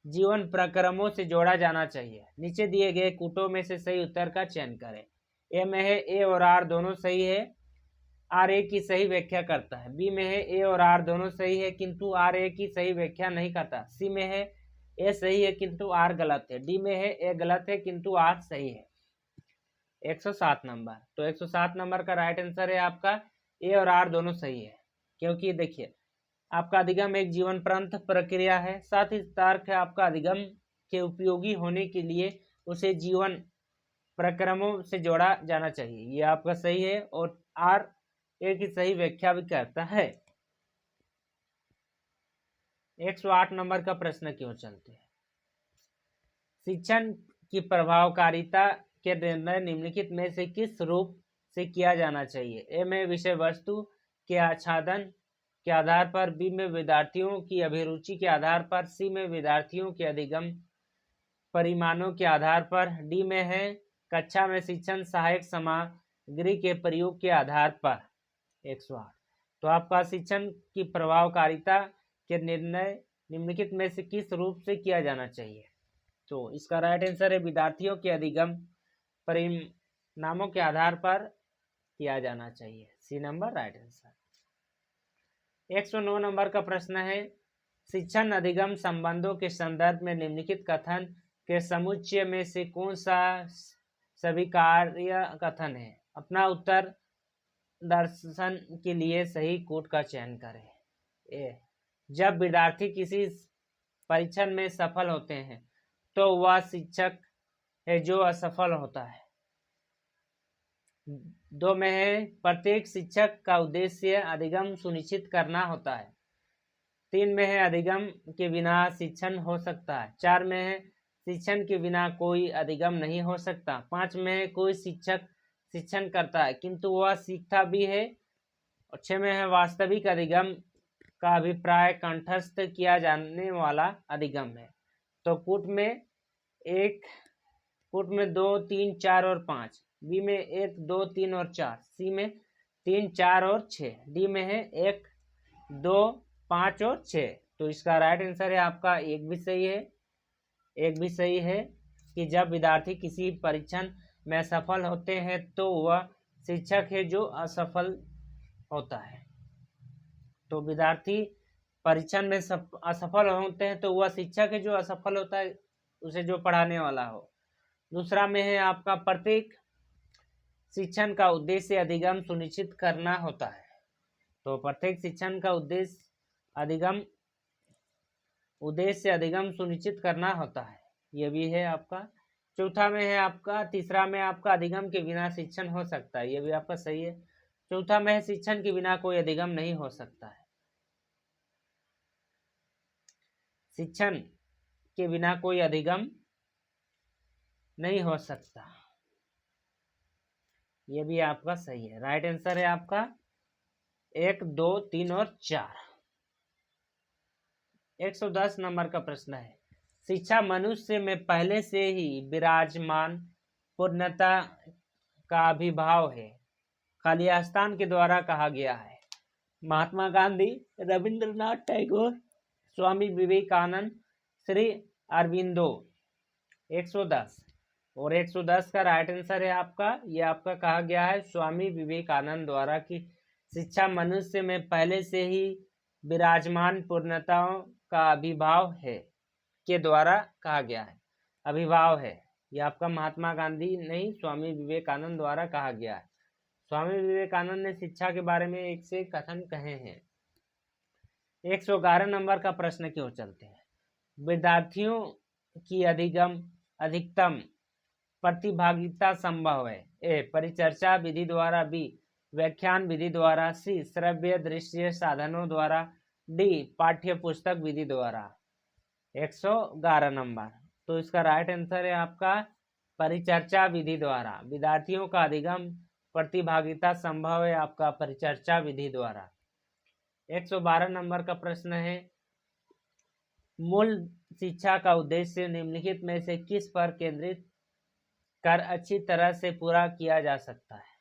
[SPEAKER 1] जीवन प्रक्रमों से जोड़ा जाना चाहिए। नीचे दिए गए कूटों में से सही उत्तर का चयन करें। ए में है ए और आर दोनों सही है, आर ए की सही व्याख्या करता है। बी में है ए और आर दोनों सही है किंतु आर ए की सही व्याख्या नहीं करता। सी में है ए सही है किंतु आर गलत है। डी में है ए गलत है किंतु आर सही है। 107 नंबर, तो 107 नंबर का राइट आंसर है आपका ए और आर दोनों सही है, क्योंकि देखिए आपका अधिगम एक जीवनपर्यंत प्रक्रिया है। साथ ही तर्क है आपका, अधिगम के उपयोगी होने के लिए उसे जीवन प्रक्रमों से जोड़ा जाना चाहिए, ये आपका सही है और आर ए की सही व्याख्या भी करता है। 108 नंबर का प्रश्न क्यों चलते हैं, शिक्षण की प्रभावकारिता के निर्णय निम्नलिखित में से किस रूप से किया जाना चाहिए? ए में विषय वस्तु के आच्छादन के आधार पर, बी में विद्यार्थियों की अभिरुचि के आधार पर, सी में विद्यार्थियों के अधिगम परिमाणों के आधार पर, डी में है कक्षा में शिक्षण सहायक सामग्री के प्रयोग के आधार पर। 108, तो आपका शिक्षण की प्रभावकारिता के निर्णय निम्नलिखित में से किस रूप से किया जाना चाहिए? तो इसका राइट आंसर है विद्यार्थियों के अधिगम परिणामों के आधार पर किया जाना चाहिए। C number right answer. 109 number का प्रश्न है, शिक्षण अधिगम संबंधों के संदर्भ में निम्नलिखित कथन के समुच्चय में से कौन सा स्वीकार्य कथन है? अपना उत्तर दर्शन के लिए सही कोट का चयन करें। ए जब विद्यार्थी किसी परीक्षण में सफल होते हैं तो वह शिक्षक है जो असफल होता है। 2 में है प्रत्येक शिक्षक का उद्देश्य अधिगम सुनिश्चित करना होता है। 3 में है अधिगम के बिना शिक्षण हो सकता है। 4 में है शिक्षण के बिना कोई अधिगम नहीं हो सकता। 5 में है कोई शिक्षक शिक्षण करता है किंतु वह सीखता भी है और 6 में है वास्तविक अधिगम का अभिप्राय कंठस्थ किया जाने वाला अधिगम है। तो पुट में 2, 3, 4 और 5, बी में 1, 2, 3 और 4, सी में 3, 4 और 6, डी में है 1, 2, 5 और 6। तो इसका राइट आंसर है आपका एक भी सही है कि जब विद्यार्थी किसी परीक्षण में सफल होते हैं तो वह शिक्षक है जो असफल होता है। तो विद्यार्थी परीक्षण में असफल होते हैं तो वह शिक्षक है जो असफल होता है, उसे जो पढ़ाने वाला हो। दूसरा में है आपका प्रत्येक शिक्षण का उद्देश्य अधिगम सुनिश्चित करना होता है। तो प्रत्येक शिक्षण का उद्देश्य अधिगम सुनिश्चित करना होता है, ये भी है आपका। तीसरा में आपका अधिगम के बिना शिक्षण हो सकता है, ये भी आपका सही है। चौथा में शिक्षण के बिना कोई अधिगम नहीं हो सकता है, शिक्षण के बिना कोई अधिगम नहीं हो सकता, ये भी आपका सही है। राइट आंसर है आपका 1, 2, 3 और 4। 110 नंबर का प्रश्न है, शिक्षा मनुष्य में पहले से ही विराजमान पूर्णता का अभिभाव है, खाली स्थान के द्वारा कहा गया है। महात्मा गांधी, रविंद्रनाथ टैगोर, स्वामी विवेकानंद, श्री अरविंदो। 110 और 110 का राइट आंसर है आपका, ये आपका कहा गया है स्वामी विवेकानंद द्वारा कि शिक्षा मनुष्य में पहले से ही विराजमान पूर्णताओं का अभिभाव है के द्वारा कहा गया है। अभिभाव है, ये आपका महात्मा गांधी नहीं, स्वामी विवेकानंद द्वारा कहा गया है। स्वामी विवेकानंद ने शिक्षा के बारे में एक से कथन कहे हैं। 111 नंबर का प्रश्न क्यों चलते हैं, विद्यार्थियों की अधिकतम प्रतिभागिता संभव है। ए, परिचर्चा विधि द्वारा, बी, व्याख्यान विधि द्वारा, सी, श्रव्य दृश्य साधनों द्वारा, डी, पाठ्य पुस्तक विधि द्वारा। 111 नंबर, तो इसका राइट आंसर है आपका परिचर्चा विधि द्वारा। विद्यार्थियों का अधिगम प्रतिभागिता संभव है आपका परिचर्चा विधि द्वारा। 112 नंबर का प्रश्न है, मूल शिक्षा का उद्देश्य निम्नलिखित में से किस पर केंद्रित कर अच्छी तरह से पूरा किया जा सकता है।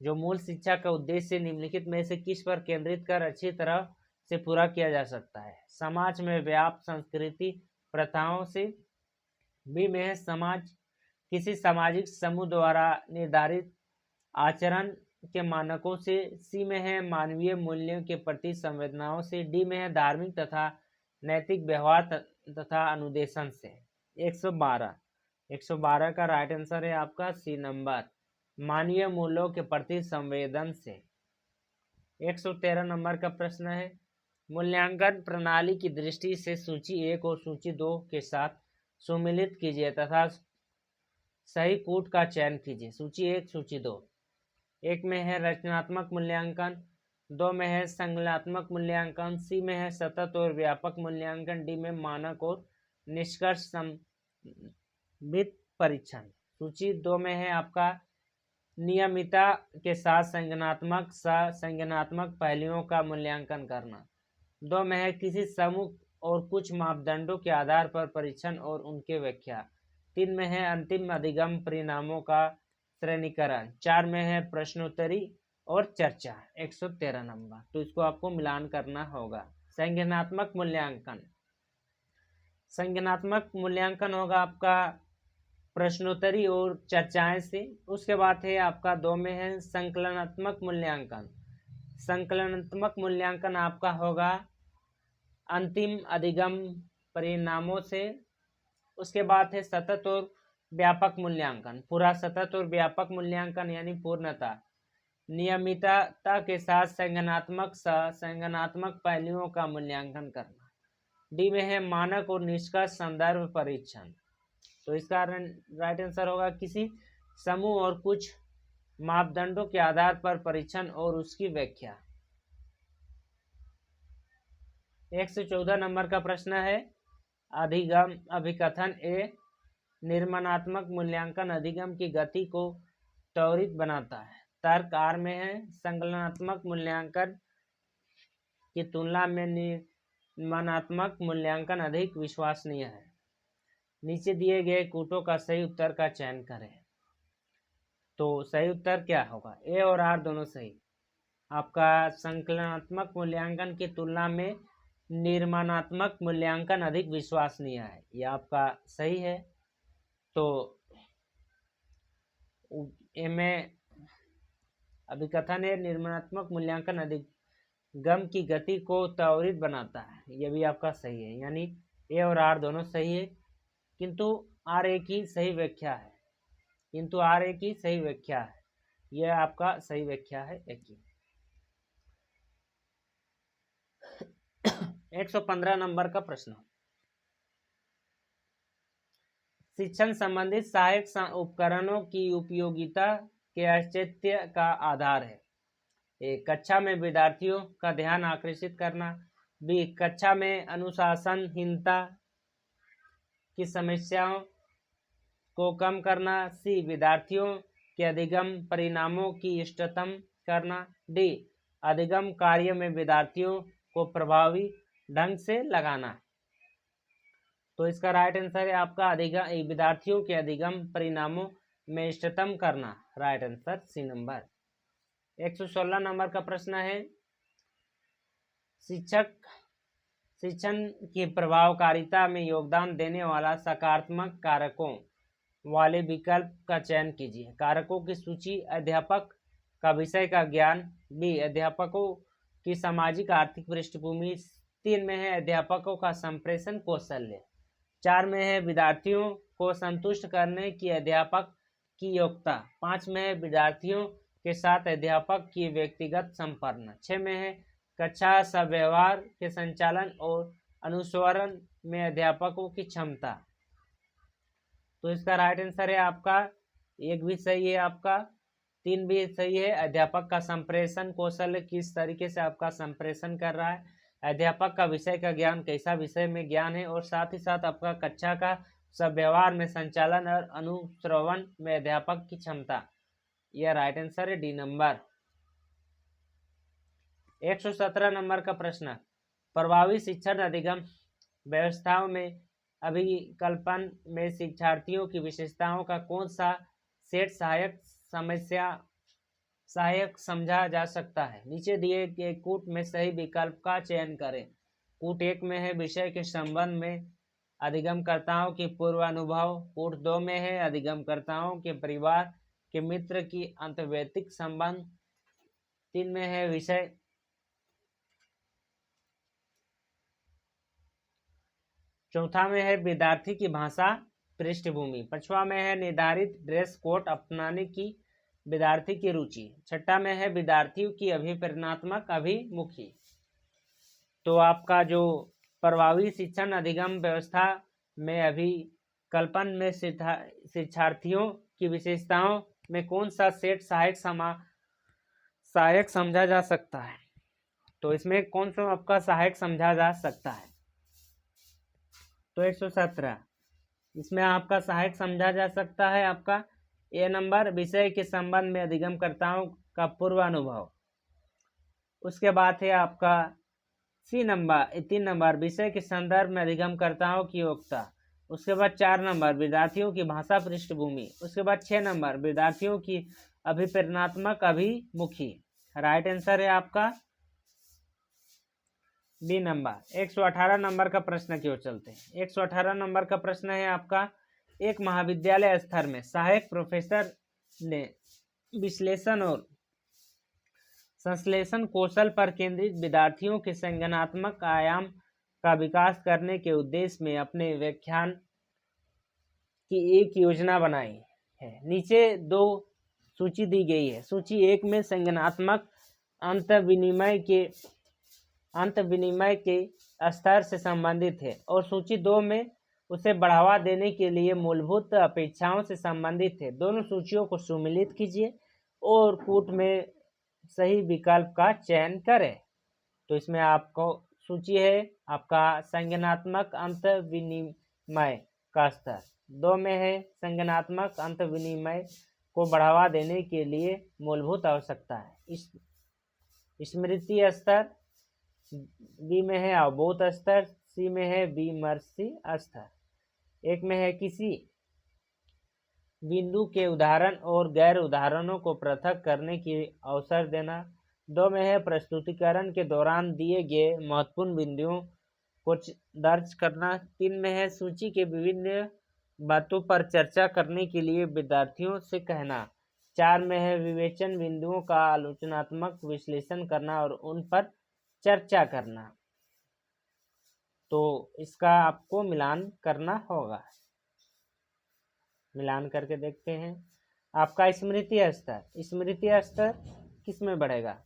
[SPEAKER 1] जो मूल शिक्षा का उद्देश्य निम्नलिखित में से किस पर केंद्रित कर अच्छी तरह से पूरा किया जा सकता है। समाज में व्याप्त संस्कृति प्रथाओं से, बी में है समाज किसी सामाजिक समूह द्वारा निर्धारित आचरण के मानकों से, सी में है मानवीय मूल्यों के प्रति संवेदनाओं से, डी में है धार्मिक तथा नैतिक व्यवहार तथा अनुदेशन से। 112 का राइट आंसर है आपका सी नंबर, मानवीय मूल्यों के प्रति संवेदन से। 113 नंबर का प्रश्न है, मूल्यांकन प्रणाली की दृष्टि से सूची 1 और सूची 2 के साथ सुमिलित कीजिए तथा सही कूट का चयन कीजिए। सूची 1, सूची 2। 1 में है रचनात्मक मूल्यांकन, 2 में है संज्ञानात्मक मूल्यांकन, सी में है सतत और व्यापक मूल्यांकन, डी में मानक और निष्कर्ष संबित परीक्षण। सूची 2 में है आपका नियमितता के साथ संज्ञानात्मक पहलुओं का मूल्यांकन करना। 2 में है किसी समूह और कुछ मापदंडों के आधार पर परीक्षण और उनके व्याख्या। 3 में है अंतिम अधिगम परिणामों का श्रेणीकरण। 4 में है प्रश्नोत्तरी और चर्चा। 113 नंबर, तो इसको आपको मिलान करना होगा। संज्ञानात्मक मूल्यांकन होगा आपका प्रश्नोत्तरी और चर्चाएं से। उसके बाद है आपका 2 में है संकलनात्मक मूल्यांकन। संकलनात्मक मूल्यांकन आपका होगा अंतिम अधिगम परिणामों से। उसके बाद है सतत और व्यापक मूल्यांकन, पूरा सतत और व्यापक मूल्यांकन यानी पूर्णता। नियमितता के साथ संज्ञानात्मक पहलुओं का मूल्यांकन करना। डी में है मानक और निष्कर्ष संदर्भ परीक्षण। तो इसका राइट आंसर होगा किसी समूह और कुछ मापदंडों के आधार पर परीक्षण और उसकी व्याख्या। 114 नंबर का प्रश्न है, अधिगम अभिकथन ए, निर्माणात्मक मूल्यांकन अधिगम की गति को त्वरित बनाता है तर्क आर में है। संकलनात्मक मूल्यांकन की तुलना में निर्माणात्मक मूल्यांकन अधिक विश्वसनीय है। नीचे दिए गए कूटों का सही उत्तर का चयन करें। तो सही उत्तर क्या होगा? ए और आर दोनों सही। आपका संकलनात्मक मूल्यांकन की तुलना में निर्माणात्मक मूल्यांकन अधिक विश्वसनीय है, यह आपका सही है। तो में अभिकथन है निर्माणात्मक मूल्यांकन अधिगम की गति को त्वरित बनाता है, यह भी आपका सही है। यानी ए और आर दोनों सही है, किंतु आर ए की सही व्याख्या है, यह आपका सही व्याख्या है एक ही। 115 नंबर का प्रश्न, शिक्षण संबंधित सहायक उपकरणों की उपयोगिता के औचित्य का आधार है। ए, कक्षा में विद्यार्थियों का ध्यान आकर्षित करना। बी, कक्षा में अनुशासनहीनता की समस्याओं को कम करना। सी, विद्यार्थियों के अधिगम परिणामों की इष्टतम करना। डी, अधिगम कार्य में विद्यार्थियों को प्रभावी ढंग से लगाना। तो इसका राइट आंसर है आपका विद्यार्थियों के अधिगम परिणामों में इष्टतम करना, right answer C number. 116 number का प्रश्न है, शिक्षण की प्रभावकारिता में योगदान देने वाला सकारात्मक कारकों वाले विकल्प का चयन कीजिए। कारकों की सूची, अध्यापक का विषय का ज्ञान। बी, अध्यापकों की सामाजिक आर्थिक पृष्ठभूमि। 3 में है अध्यापकों का संप्रेषण कौशल्य। 4 में है विद्यार्थियों को संतुष्ट करने की अध्यापक की योग्यता। 5 में है विद्यार्थियों के साथ अध्यापक की व्यक्तिगत संपर्क। 6 में है कक्षा सव्यवहार के संचालन और अनुसरण में अध्यापकों की क्षमता। तो इसका राइट आंसर है आपका, एक भी सही है आपका, 3 भी सही है। अध्यापक का संप्रेषण कौशल किस तरीके से आपका संप्रेषण कर रहा है, अध्यापक का विषय का ज्ञान कैसा विषय में ज्ञान है, और साथ ही साथ आपका कक्षा का सव्यवहार में संचालन और अनुश्रवण में अध्यापक की क्षमता, यह राइट आंसर है डी नंबर। 117 नंबर का प्रश्न, प्रभावी शिक्षण अधिगम व्यवस्थाओं में अभिकल्पन में शिक्षार्थियों की विशेषताओं का कौन सा सेट सहायक समझा जा सकता है। नीचे दिए गए कूट में सही विकल्प का चयन करें। कूट 1 में है विषय के संबंध में अधिगमकर्ताओं की पूर्वानुभव। कूट 2 में है अधिगमकर्ताओं के परिवार के मित्र की अंतर्वैयक्तिक संबंध। 3 में है विषय। चौथा में है विद्यार्थी की भाषा पृष्ठभूमि। 5वां में है निर्धारित ड्रेस कोड अपनाने की विद्यार्थी की रुचि। 6ठा में है विद्यार्थियों की अभिप्रेरणात्मक अभिमुखी। तो आपका जो प्रभावी शिक्षण अधिगम व्यवस्था में अभिकल्पन में शिक्षार्थियों की विशेषताओं में कौन सा सेट सहायक समझा जा सकता है। तो इसमें कौन सा आपका सहायक समझा जा सकता है। तो 117 इसमें आपका सहायक समझा जा सकता है आपका ए नंबर, विषय के संबंध में अधिगमकर्ताओं का पूर्वानुभव। उसके बाद है आपका सी नंबर, 3 नंबर, विषय के संदर्भ में अधिगमकर्ताओं की योग्यता। उसके बाद 4 नंबर, विद्यार्थियों की भाषा पृष्ठभूमि। उसके बाद 6 नंबर, विद्यार्थियों की अभिप्रेरणात्मक अभिमुखी। राइट आंसर है आपका बी नंबर। 118 नंबर का प्रश्न की ओर चलते हैं। 118 नंबर का प्रश्न है आपका, एक महाविद्यालय स्तर में सहायक प्रोफेसर ने विश्लेषण और संश्लेषण कौशल पर केंद्रित विद्यार्थियों के संज्ञानात्मक आयाम का विकास करने के उद्देश्य में अपने व्याख्यान की एक योजना बनाई है। नीचे 2 सूची दी गई है। सूची 1 में संज्ञानात्मक अंत विनिमय के स्तर से संबंधित है और सूची 2 में उसे बढ़ावा देने के लिए मूलभूत अपेक्षाओं से संबंधित है। दोनों सूचियों को सम्मिलित कीजिए और कूट में सही विकल्प का चयन करें। तो इसमें आपको सूची है आपका संज्ञानात्मक अंत विनिमय का स्तर, 2 में है संज्ञानात्मक अंत विनिमय को बढ़ावा देने के लिए मूलभूत आवश्यकता है। स्मृति स्तर, बी में है अवबोध स्तर, सी में है विमर्शी स्तर। एक में है किसी बिंदु के उदाहरण और गैर उदाहरणों को पृथक करने की अवसर देना। दो में है प्रस्तुतिकरण के दौरान दिए गए महत्वपूर्ण बिंदुओं को दर्ज करना। तीन में है सूची के विभिन्न बातों पर चर्चा करने के लिए विद्यार्थियों से कहना। चार में है विवेचन बिंदुओं का आलोचनात्मक विश्लेषण करना और उन पर चर्चा करना। तो इसका आपको मिलान करना होगा। मिलान करके देखते हैं। आपका स्मृति स्तर किस में बढ़ेगा?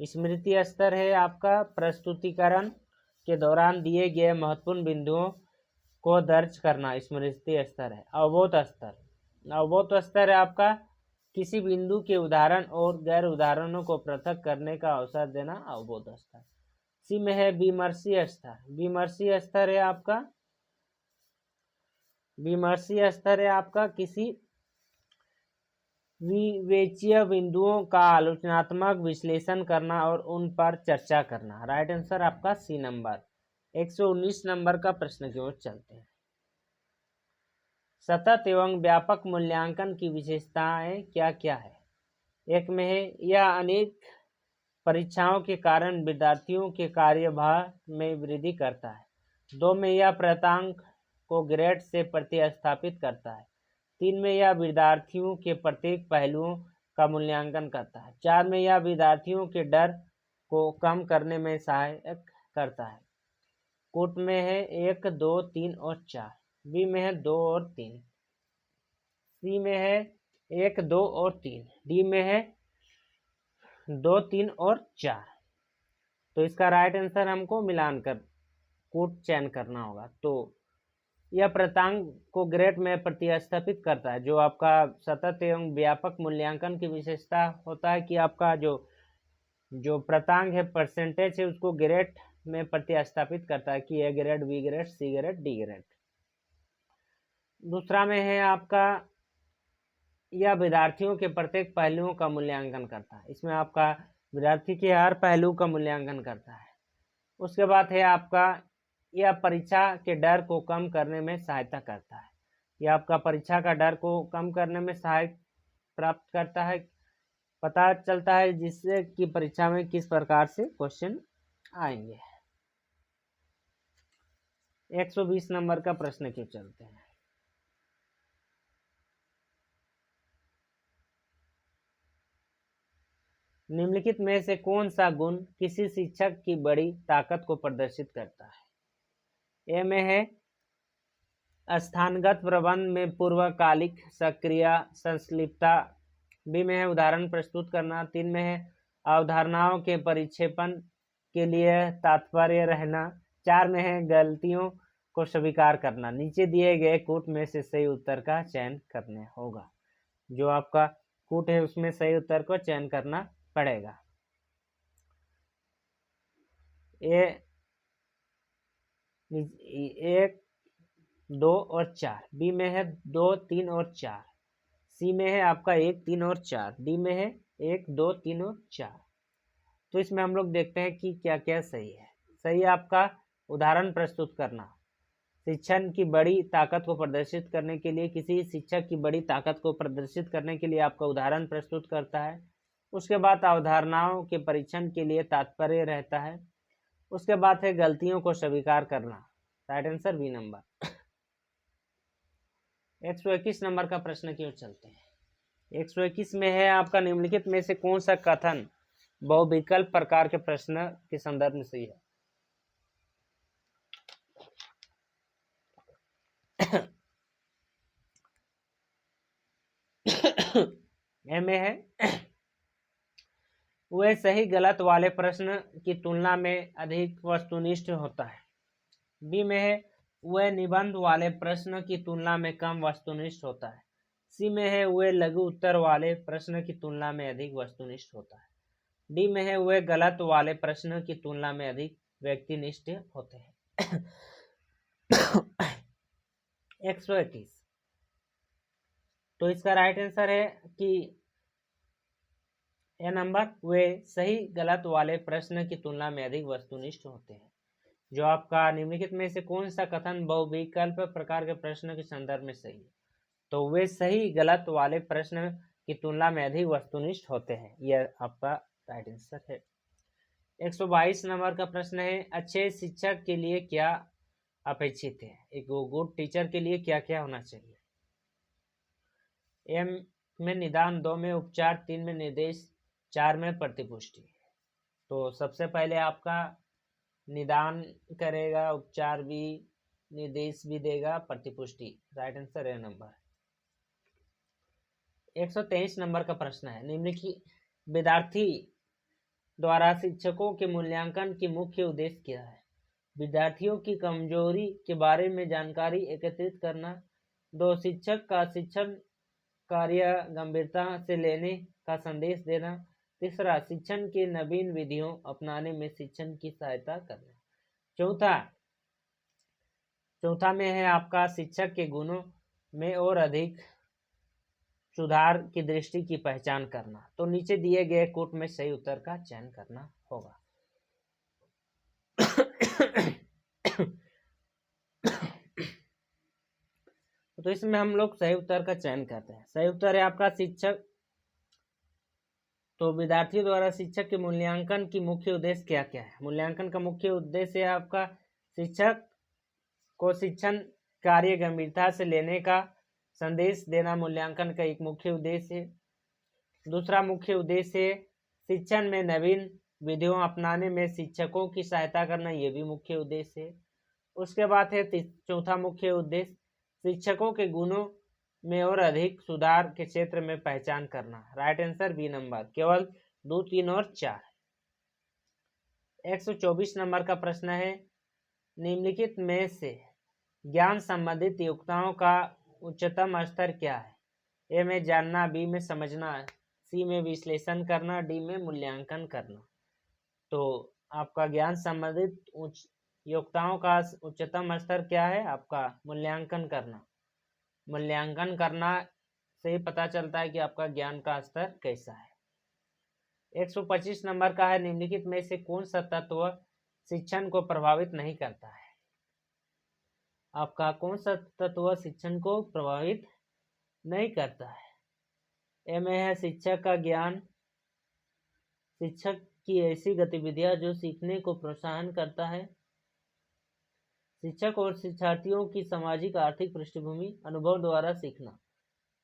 [SPEAKER 1] स्मृति स्तर है आपका प्रस्तुतिकरण के दौरान दिए गए महत्वपूर्ण बिंदुओं को दर्ज करना, स्मृति स्तर है। अवबोध स्तर है आपका किसी बिंदु के उदाहरण और गैर उदाहरणों को पृथक करने का अवसर देना, अवबोध स्तर। सी में है विमर्शी स्तर है आपका किसी विवेचीय बिंदुओं का आलोचनात्मक विश्लेषण करना और उन पर चर्चा करना। राइट आंसर आपका सी नंबर। 119 नंबर का प्रश्न की ओर चलते हैं। सतत एवं व्यापक मूल्यांकन की विशेषताएं क्या क्या है? एक में है यह अनेक परीक्षाओं के कारण विद्यार्थियों के कार्यभार में वृद्धि करता है। दो में यह प्राप्तांक को ग्रेड से प्रतिस्थापित करता है। तीन में यह विद्यार्थियों के प्रत्येक पहलुओं का मूल्यांकन करता है। चार में यह विद्यार्थियों के डर को कम करने में सहायक करता है। कोट में है 1, 2, 3 और 4। बी में है 2 और 3। सी में है 1, 2 और 3। डी में है 2, 3 और 4। तो इसका राइट आंसर हमको मिलान कर कोट चयन करना होगा। तो यह प्राप्तांक को ग्रेड में प्रतिस्थापित करता है। जो आपका सतत एवं व्यापक मूल्यांकन की विशेषता होता है कि आपका जो प्राप्तांक है, परसेंटेज है, उसको ग्रेड में प्रतिस्थापित करता है कि A grade, B grade, C grade, D grade. दूसरा में है आपका यह विद्यार्थियों के प्रत्येक पहलुओं का मूल्यांकन करता है। इसमें आपका विद्यार्थी के हर पहलू का मूल्यांकन करता है। उसके बाद है आपका यह परीक्षा के डर को कम करने में सहायता करता है। यह आपका परीक्षा का डर को कम करने में सहायता प्राप्त करता है, पता चलता है जिससे कि परीक्षा में किस प्रकार से क्वेश्चन आएंगे। 120 नंबर का प्रश्न क्यों चलते हैं। निम्नलिखित में से कौन सा गुण किसी शिक्षक की बड़ी ताकत को प्रदर्शित करता है? ए में है स्थानगत प्रबंध में पूर्वकालिक सक्रिय संलिप्तता। बी में है उदाहरण प्रस्तुत करना। तीन में है अवधारणाओं के परिक्षेपण के लिए तात्पर्य रहना। चार में है गलतियों को स्वीकार करना। नीचे दिए गए कूट में से सही उत्तर का चयन करना होगा। जो आपका कूट है उसमें सही उत्तर को चयन करना पड़ेगा। 1, 2 और 4। बी में है 2, 3 और 4। सी में है आपका 1, 3 और 4। डी में है 1, 2, 3 और 4। तो इसमें हम लोग देखते हैं कि क्या क्या सही है। सही आपका उदाहरण प्रस्तुत करना। शिक्षण की बड़ी ताकत को प्रदर्शित करने के लिए, किसी शिक्षक की बड़ी ताकत को प्रदर्शित करने के लिए आपका उदाहरण प्रस्तुत करता है। उसके बाद अवधारणाओं के परीक्षण के लिए तात्पर्य रहता है। उसके बाद है गलतियों को स्वीकार करना। Right answer B number. 121 number का प्रश्न की ओर चलते हैं। 121 में है आपका निम्नलिखित में से कौन सा कथन बहुविकल्प प्रकार के प्रश्न के संदर्भ में सही है? ए में है वह सही गलत वाले प्रश्न की तुलना में अधिक वस्तुनिष्ठ होता है। बी में है वह निबंध वाले प्रश्न की तुलना में कम वस्तुनिष्ठ होता है। सी में है वह लघु उत्तर वाले प्रश्न की तुलना में अधिक वस्तुनिष्ठ होता है। डी में है वह गलत वाले प्रश्न की तुलना में अधिक व्यक्तिनिष्ठ होते हैं। 121 तो इसका राइट आंसर है कि ए नंबर, वे सही गलत वाले प्रश्न की तुलना में अधिक वस्तुनिष्ठ होते हैं। जो आपका निम्नलिखित में से कौन सा कथन बहुविकल्प प्रकार के प्रश्न के संदर्भ में सही है? तो वे सही गलत वाले प्रश्न की तुलना में अधिक वस्तुनिष्ठ होते हैं, यह आपका राइट आंसर है। 122 नंबर का प्रश्न है, अच्छे शिक्षक के लिए क्या अपेक्षित है? एक गुड टीचर के लिए क्या क्या होना चाहिए? एम में निदान, 2 में उपचार, 3 में निर्देश, 4 में प्रतिपुष्टि। तो सबसे पहले आपका निदान करेगा, उपचार भी, निर्देश भी देगा, प्रतिपुष्टि। राइट आंसर है नंबर। 123 नंबर का प्रश्न है, निम्नलिखित विद्यार्थी द्वारा शिक्षकों के मूल्यांकन की मुख्य उद्देश्य क्या है? विद्यार्थियों की कमजोरी के बारे में जानकारी एकत्रित करना। 2, शिक्षक का शिक्षण कार्य गंभीरता से लेने का संदेश देना। 3, शिक्षण की नवीन विधियों अपनाने में शिक्षण की सहायता करना। चौथा में है आपका शिक्षक के गुणों में और अधिक सुधार की दृष्टि की पहचान करना। तो नीचे दिए गए कोट में सही उत्तर का चयन करना होगा। तो इसमें हम लोग सही उत्तर का चयन करते हैं। सही उत्तर है आपका शिक्षक। तो विद्यार्थियों द्वारा शिक्षक के मूल्यांकन की मुख्य उद्देश्य क्या क्या है? मूल्यांकन का मुख्य उद्देश्य है आपका शिक्षक को शिक्षण कार्य गंभीरता से लेने का संदेश देना, मूल्यांकन का एक मुख्य उद्देश्य है। दूसरा मुख्य उद्देश्य है शिक्षण में नवीन विधियों अपनाने में शिक्षकों की सहायता करना, ये भी मुख्य उद्देश्य है। उसके बाद है चौथा मुख्य उद्देश्य शिक्षकों के गुणों में और अधिक सुधार के क्षेत्र में पहचान करना। राइट आंसर बी नंबर, केवल 2, 3 और 4। 124 नंबर का प्रश्न है, निम्नलिखित में से ज्ञान संबंधित योग्यताओं का उच्चतम स्तर क्या है? ए में जानना, बी में समझना, सी में विश्लेषण करना, डी में मूल्यांकन करना। तो आपका ज्ञान संबंधित योग्यताओं का उच्चतम स्तर क्या है? आपका मूल्यांकन करना। मूल्यांकन करना से ही पता चलता है कि आपका ज्ञान का स्तर कैसा है। 125 नंबर का है, निम्नलिखित में से कौन सा तत्व शिक्षण को प्रभावित नहीं करता है? आपका कौन सा तत्व शिक्षण को प्रभावित नहीं करता है? ए में है शिक्षक का ज्ञान, शिक्षक की ऐसी गतिविधियां जो सीखने को प्रोत्साहन करता है, शिक्षक और शिक्षार्थियों की सामाजिक आर्थिक पृष्ठभूमि, अनुभव द्वारा सीखना।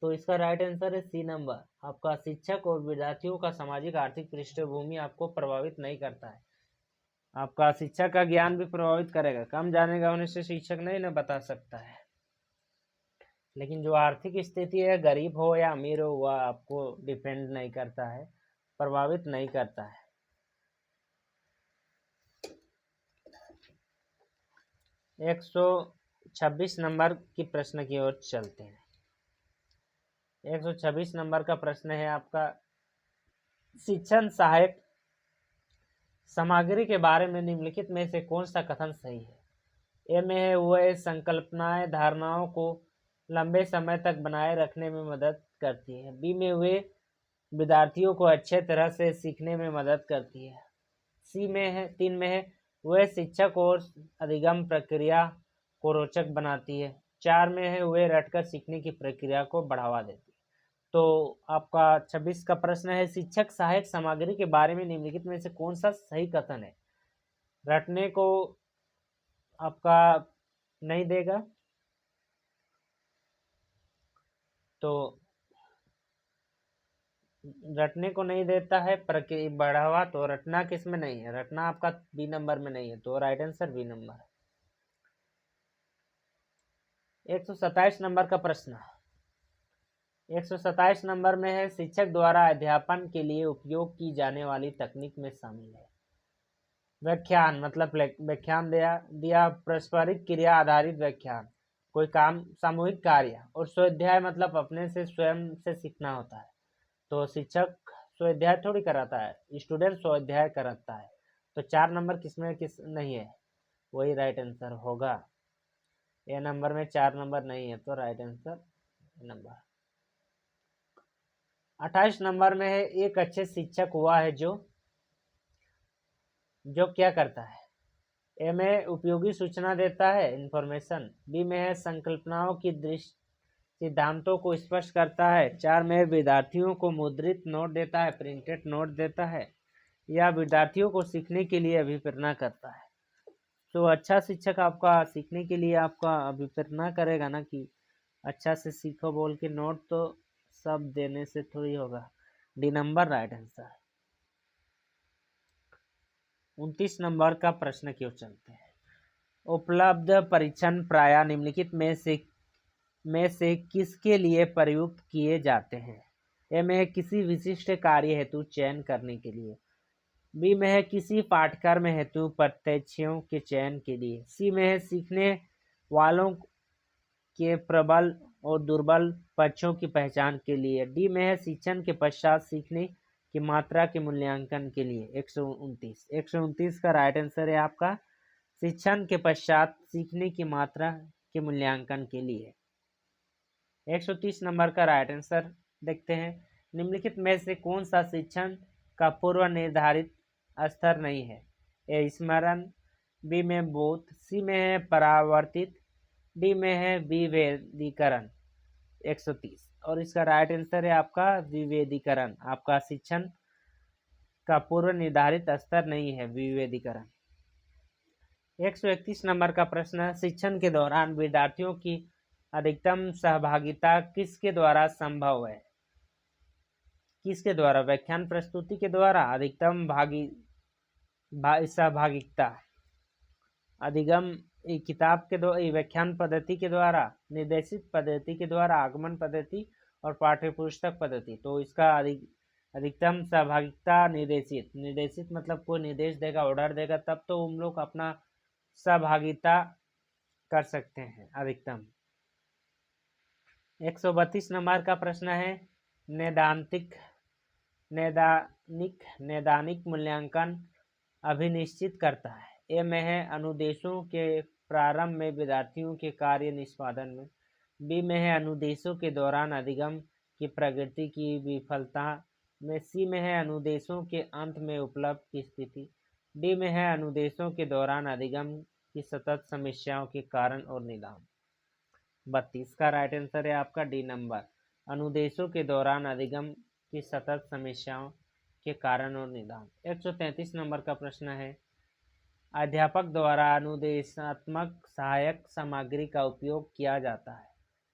[SPEAKER 1] तो इसका राइट आंसर है सी नंबर, आपका शिक्षक और विद्यार्थियों का सामाजिक आर्थिक पृष्ठभूमि आपको प्रभावित नहीं करता है। आपका शिक्षक का ज्ञान भी प्रभावित करेगा, कम जानेगा होने से शिक्षक नहीं ना बता सकता है, लेकिन जो आर्थिक स्थिति है, गरीब हो या अमीर हो, वह आपको डिपेंड नहीं करता है, प्रभावित नहीं करता है। 126 नंबर की प्रश्न की ओर चलते हैं। 126 नंबर का प्रश्न है आपका, शिक्षण सहायक सामग्री के बारे में निम्नलिखित में से कौन सा कथन सही है? ए में है वह संकल्पनाएं धारणाओं को लंबे समय तक बनाए रखने में मदद करती है। बी में वे विद्यार्थियों को अच्छे तरह से सीखने में मदद करती है। सी में है 3 में है वह शिक्षक और अधिगम प्रक्रिया को रोचक बनाती है। 4 में है वे रटकर सीखने की प्रक्रिया को बढ़ावा देती है। तो आपका 26 का प्रश्न है, शिक्षक सहायक सामग्री के बारे में निम्नलिखित में से कौन सा सही कथन है? रटने को आपका नहीं देगा, तो रटने को नहीं देता है बढ़ावा, तो रटना किस में नहीं है? रटना आपका बी नंबर में नहीं है, तो राइट आंसर बी नंबर है। 127 नंबर का प्रश्न, 127 नंबर में है शिक्षक द्वारा अध्यापन के लिए उपयोग की जाने वाली तकनीक में शामिल है। व्याख्यान मतलब व्याख्यान दिया पारस्परिक क्रिया आधारित व्याख्यान, कोई काम सामूहिक कार्य, और स्वाध्याय मतलब अपने से स्वयं से सीखना होता है। तो शिक्षक स्वाध्याय थोड़ी कराता है, स्टूडेंट स्वाध्याय कराता है। तो 4 नंबर किसमें किस नहीं है, वही राइट आंसर होगा। ए नंबर में 4 नंबर नहीं है, तो राइट आंसर नंबर। 28 नंबर में है, एक अच्छे शिक्षक वह है जो क्या करता है। ए में उपयोगी सूचना देता है, इंफॉर्मेशन। बी में है संकल्पनाओं की दृष्टि सिद्धांतों को स्पष्ट करता है। 4 में विद्यार्थियों को मुद्रित नोट देता है, प्रिंटेड नोट देता है, या विद्यार्थियों को सीखने के लिए अभिप्रेरणा करता है। तो अच्छा शिक्षक आपका सीखने के लिए आपका अभिप्रेरणा करेगा ना, कि अच्छा से सीखो बोल के। नोट तो सब देने से थोड़ी होगा। D number right answer. 29 number का प्रश्न क्यों चलते हैं। उपलब्ध परीक्षण प्रायः निम्नलिखित में से किसके लिए प्रयुक्त किए जाते हैं। ए में है किसी विशिष्ट कार्य हेतु चयन करने के लिए। बी में है किसी पाठ्यक्रम हेतु प्रत्याशियों के चयन के लिए। सी में है सीखने वालों के प्रबल और दुर्बल पक्षों की पहचान के लिए। डी में है शिक्षण के पश्चात सीखने की मात्रा के मूल्यांकन के लिए। 129 का राइट आंसर है आपका शिक्षण के पश्चात सीखने की मात्रा के मूल्यांकन के लिए। 130 नंबर का राइट आंसर देखते हैं। निम्नलिखित में से कौन सा शिक्षण का पूर्व निर्धारित स्तर नहीं है। ए स्मरण, बी में बोध, सी में है परावर्तित, डी में है विवेदीकरण। 130 और इसका राइट आंसर है आपका विवेदीकरण। आपका शिक्षण का पूर्व निर्धारित स्तर नहीं है विवेदीकरण। 131 नंबर का प्रश्न, शिक्षण के दौरान विद्यार्थियों की अधिकतम सहभागिता किसके द्वारा संभव है। किसके द्वारा। व्याख्यान प्रस्तुति के द्वारा, अधिकतम सहभागिता अधिगम किताब के द्वारा, व्याख्यान पद्धति के द्वारा, निर्देशित पद्धति के द्वारा, आगमन पद्धति और पाठ्य पुस्तक पद्धति। तो इसका अधिकतम सहभागिता निर्देशित मतलब कोई निर्देश देगा, ऑर्डर देगा, तब तो हम लोग अपना सहभागिता कर सकते हैं अधिकतम। 132 नंबर का प्रश्न है, नैदानिक मूल्यांकन अभिनिश्चित करता है। ए में है अनुदेशों के प्रारंभ में विद्यार्थियों के कार्य निष्पादन में। बी में है अनुदेशों के दौरान अधिगम की प्रगति की विफलता में। सी में है अनुदेशों के अंत में उपलब्ध की स्थिति। डी में है अनुदेशों के दौरान अधिगम की सतत समस्याओं के कारण और निदान। 32 का राइट आंसर है आपका डी नंबर, अनुदेशों के दौरान अधिगम की सतत समस्याओं के कारण और निदान। 133 नंबर का प्रश्न है, अध्यापक द्वारा अनुदेशात्मक सहायक सामग्री का उपयोग किया जाता है।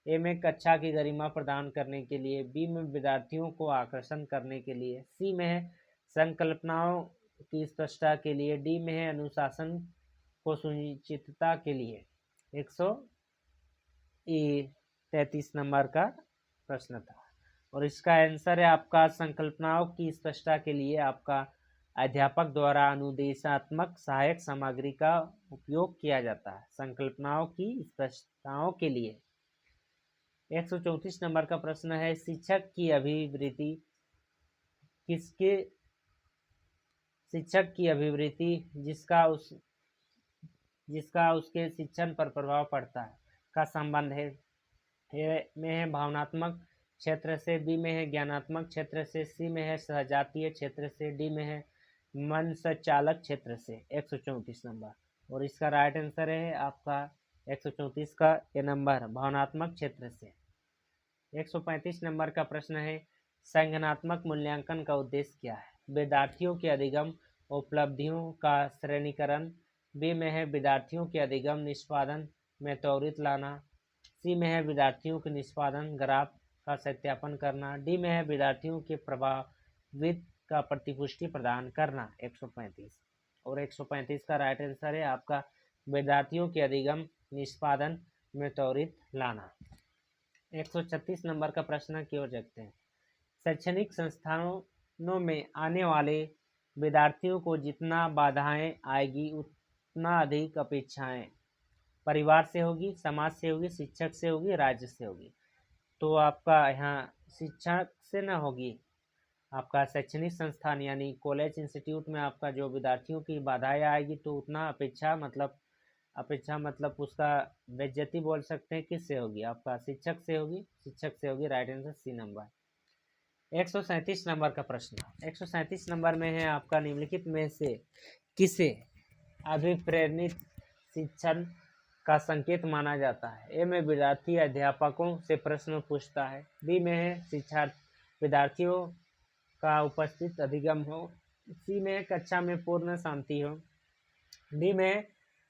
[SPEAKER 1] ए में कक्षा की गरिमा प्रदान करने के लिए, बी में विद्यार्थियों को आकर्षण करने के लिए, सी में है संकल्पनाओं की स्पष्टता के लिए, डी में है अनुशासन को सुनिश्चितता के लिए। 133 नंबर का प्रश्न था और इसका आंसर है आपका संकल्पनाओं की स्पष्टता के लिए आपका अध्यापक द्वारा अनुदेशात्मक सहायक सामग्री का उपयोग किया जाता है संकल्पनाओं की स्पष्टताओं के लिए। 134 नंबर का प्रश्न है, शिक्षक की अभिवृत्ति जिसका उसके शिक्षण पर प्रभाव पड़ता है का संबंध है। ए में है भावनात्मक क्षेत्र से, बी में है ज्ञानात्मक क्षेत्र से, सी में है सहजातीय क्षेत्र से, डी में है मन संचालक क्षेत्र से। 134 नंबर और इसका राइट आंसर है आपका 134 का ए नंबर, भावनात्मक क्षेत्र से। 135 नंबर का प्रश्न है, संज्ञानात्मक मूल्यांकन का उद्देश्य क्या है। विद्यार्थियों के अधिगम उपलब्धियों का श्रेणीकरण, बी में है विद्यार्थियों के अधिगम निष्पादन में त्वरित लाना, सी में है विद्यार्थियों के निष्पादन ग्राफ का सत्यापन करना, डी में है विद्यार्थियों के प्रभावित का प्रतिपुष्टि प्रदान करना। 135 और 135 का राइट आंसर है आपका विद्यार्थियों के अधिगम निष्पादन में त्वरित लाना। 136 नंबर का प्रश्न की ओर देखते हैं, शैक्षणिक संस्थानों में आने वाले विद्यार्थियों को जितना बाधाएं आएगी उतना अधिक अपेक्षाएं परिवार से होगी, समाज से होगी, शिक्षक से होगी, राज्य से होगी। तो आपका यहाँ शिक्षक से न होगी, आपका शैक्षणिक संस्थान यानी कॉलेज इंस्टीट्यूट में आपका जो विद्यार्थियों की बाधाएं आएगी तो उतना अपेक्षा मतलब उसका बेइज्जती बोल सकते हैं, किससे होगी, आपका शिक्षक से होगी। Right answer C number. 137 number का प्रश्न। 137 नंबर में है आपका, निम्नलिखित में से किसे अभिप्रेरित शिक्षण का संकेत माना जाता है? ए में विद्यार्थी अध्यापकों से प्रश्न पूछता है। बी में है शिक्षार्थी विद्यार्थियों का उपस्थित अधिगम हो। सी में कक्षा में पूर्ण शांति हो। डी में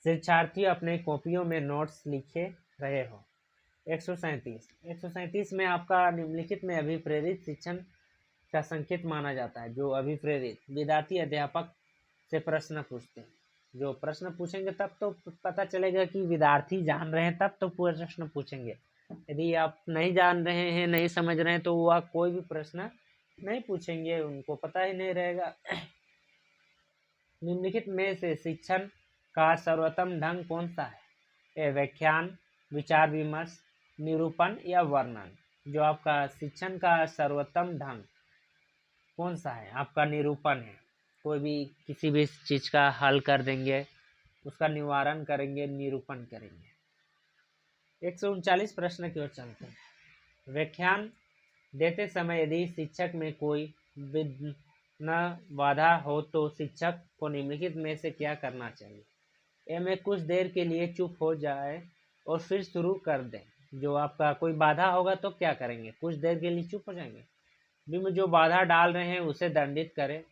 [SPEAKER 1] शिक्षार्थी अपने कॉपियों में नोट्स लिखे रहे हो। 137 में आपका निम्नलिखित में अभिप्रेरित शिक्षण का संकेत माना जाता है। जो अभिप्रेरित विद्यार्थी अध्यापक से प्रश्न पूछते हैं। जो प्रश्न पूछेंगे तब तो पता चलेगा कि विद्यार्थी जान रहे हैं, तब तो प्रश्न पूछेंगे। यदि आप नहीं जान रहे हैं, नहीं समझ रहे हैं, तो वह कोई भी प्रश्न नहीं पूछेंगे, उनको पता ही नहीं रहेगा। निम्नलिखित में से शिक्षण का सर्वोत्तम ढंग कौन सा है? ए व्याख्यान, विचार विमर्श, निरूपण या वर्णन। जो आपका शिक्षण का सर्वोत्तम ढंग कौन सा है? आपका निरूपण है। कोई भी किसी भी चीज का हल कर देंगे, उसका निवारण करेंगे, निरूपण करेंगे। 139 प्रश्न की ओर चलते हैं। व्याख्यान देते समय यदि शिक्षक में कोई विघ्न बाधा हो तो शिक्षक को निम्नलिखित में से क्या करना चाहिए? ए में कुछ देर के लिए चुप हो जाए और फिर शुरू कर दें। जो आपका कोई बाधा होगा तो क्या करेंगे? कुछ देर के लिए चुप हो जाएंगे। बी में जो बाधा डाल रहे हैं उसे दंडित करें,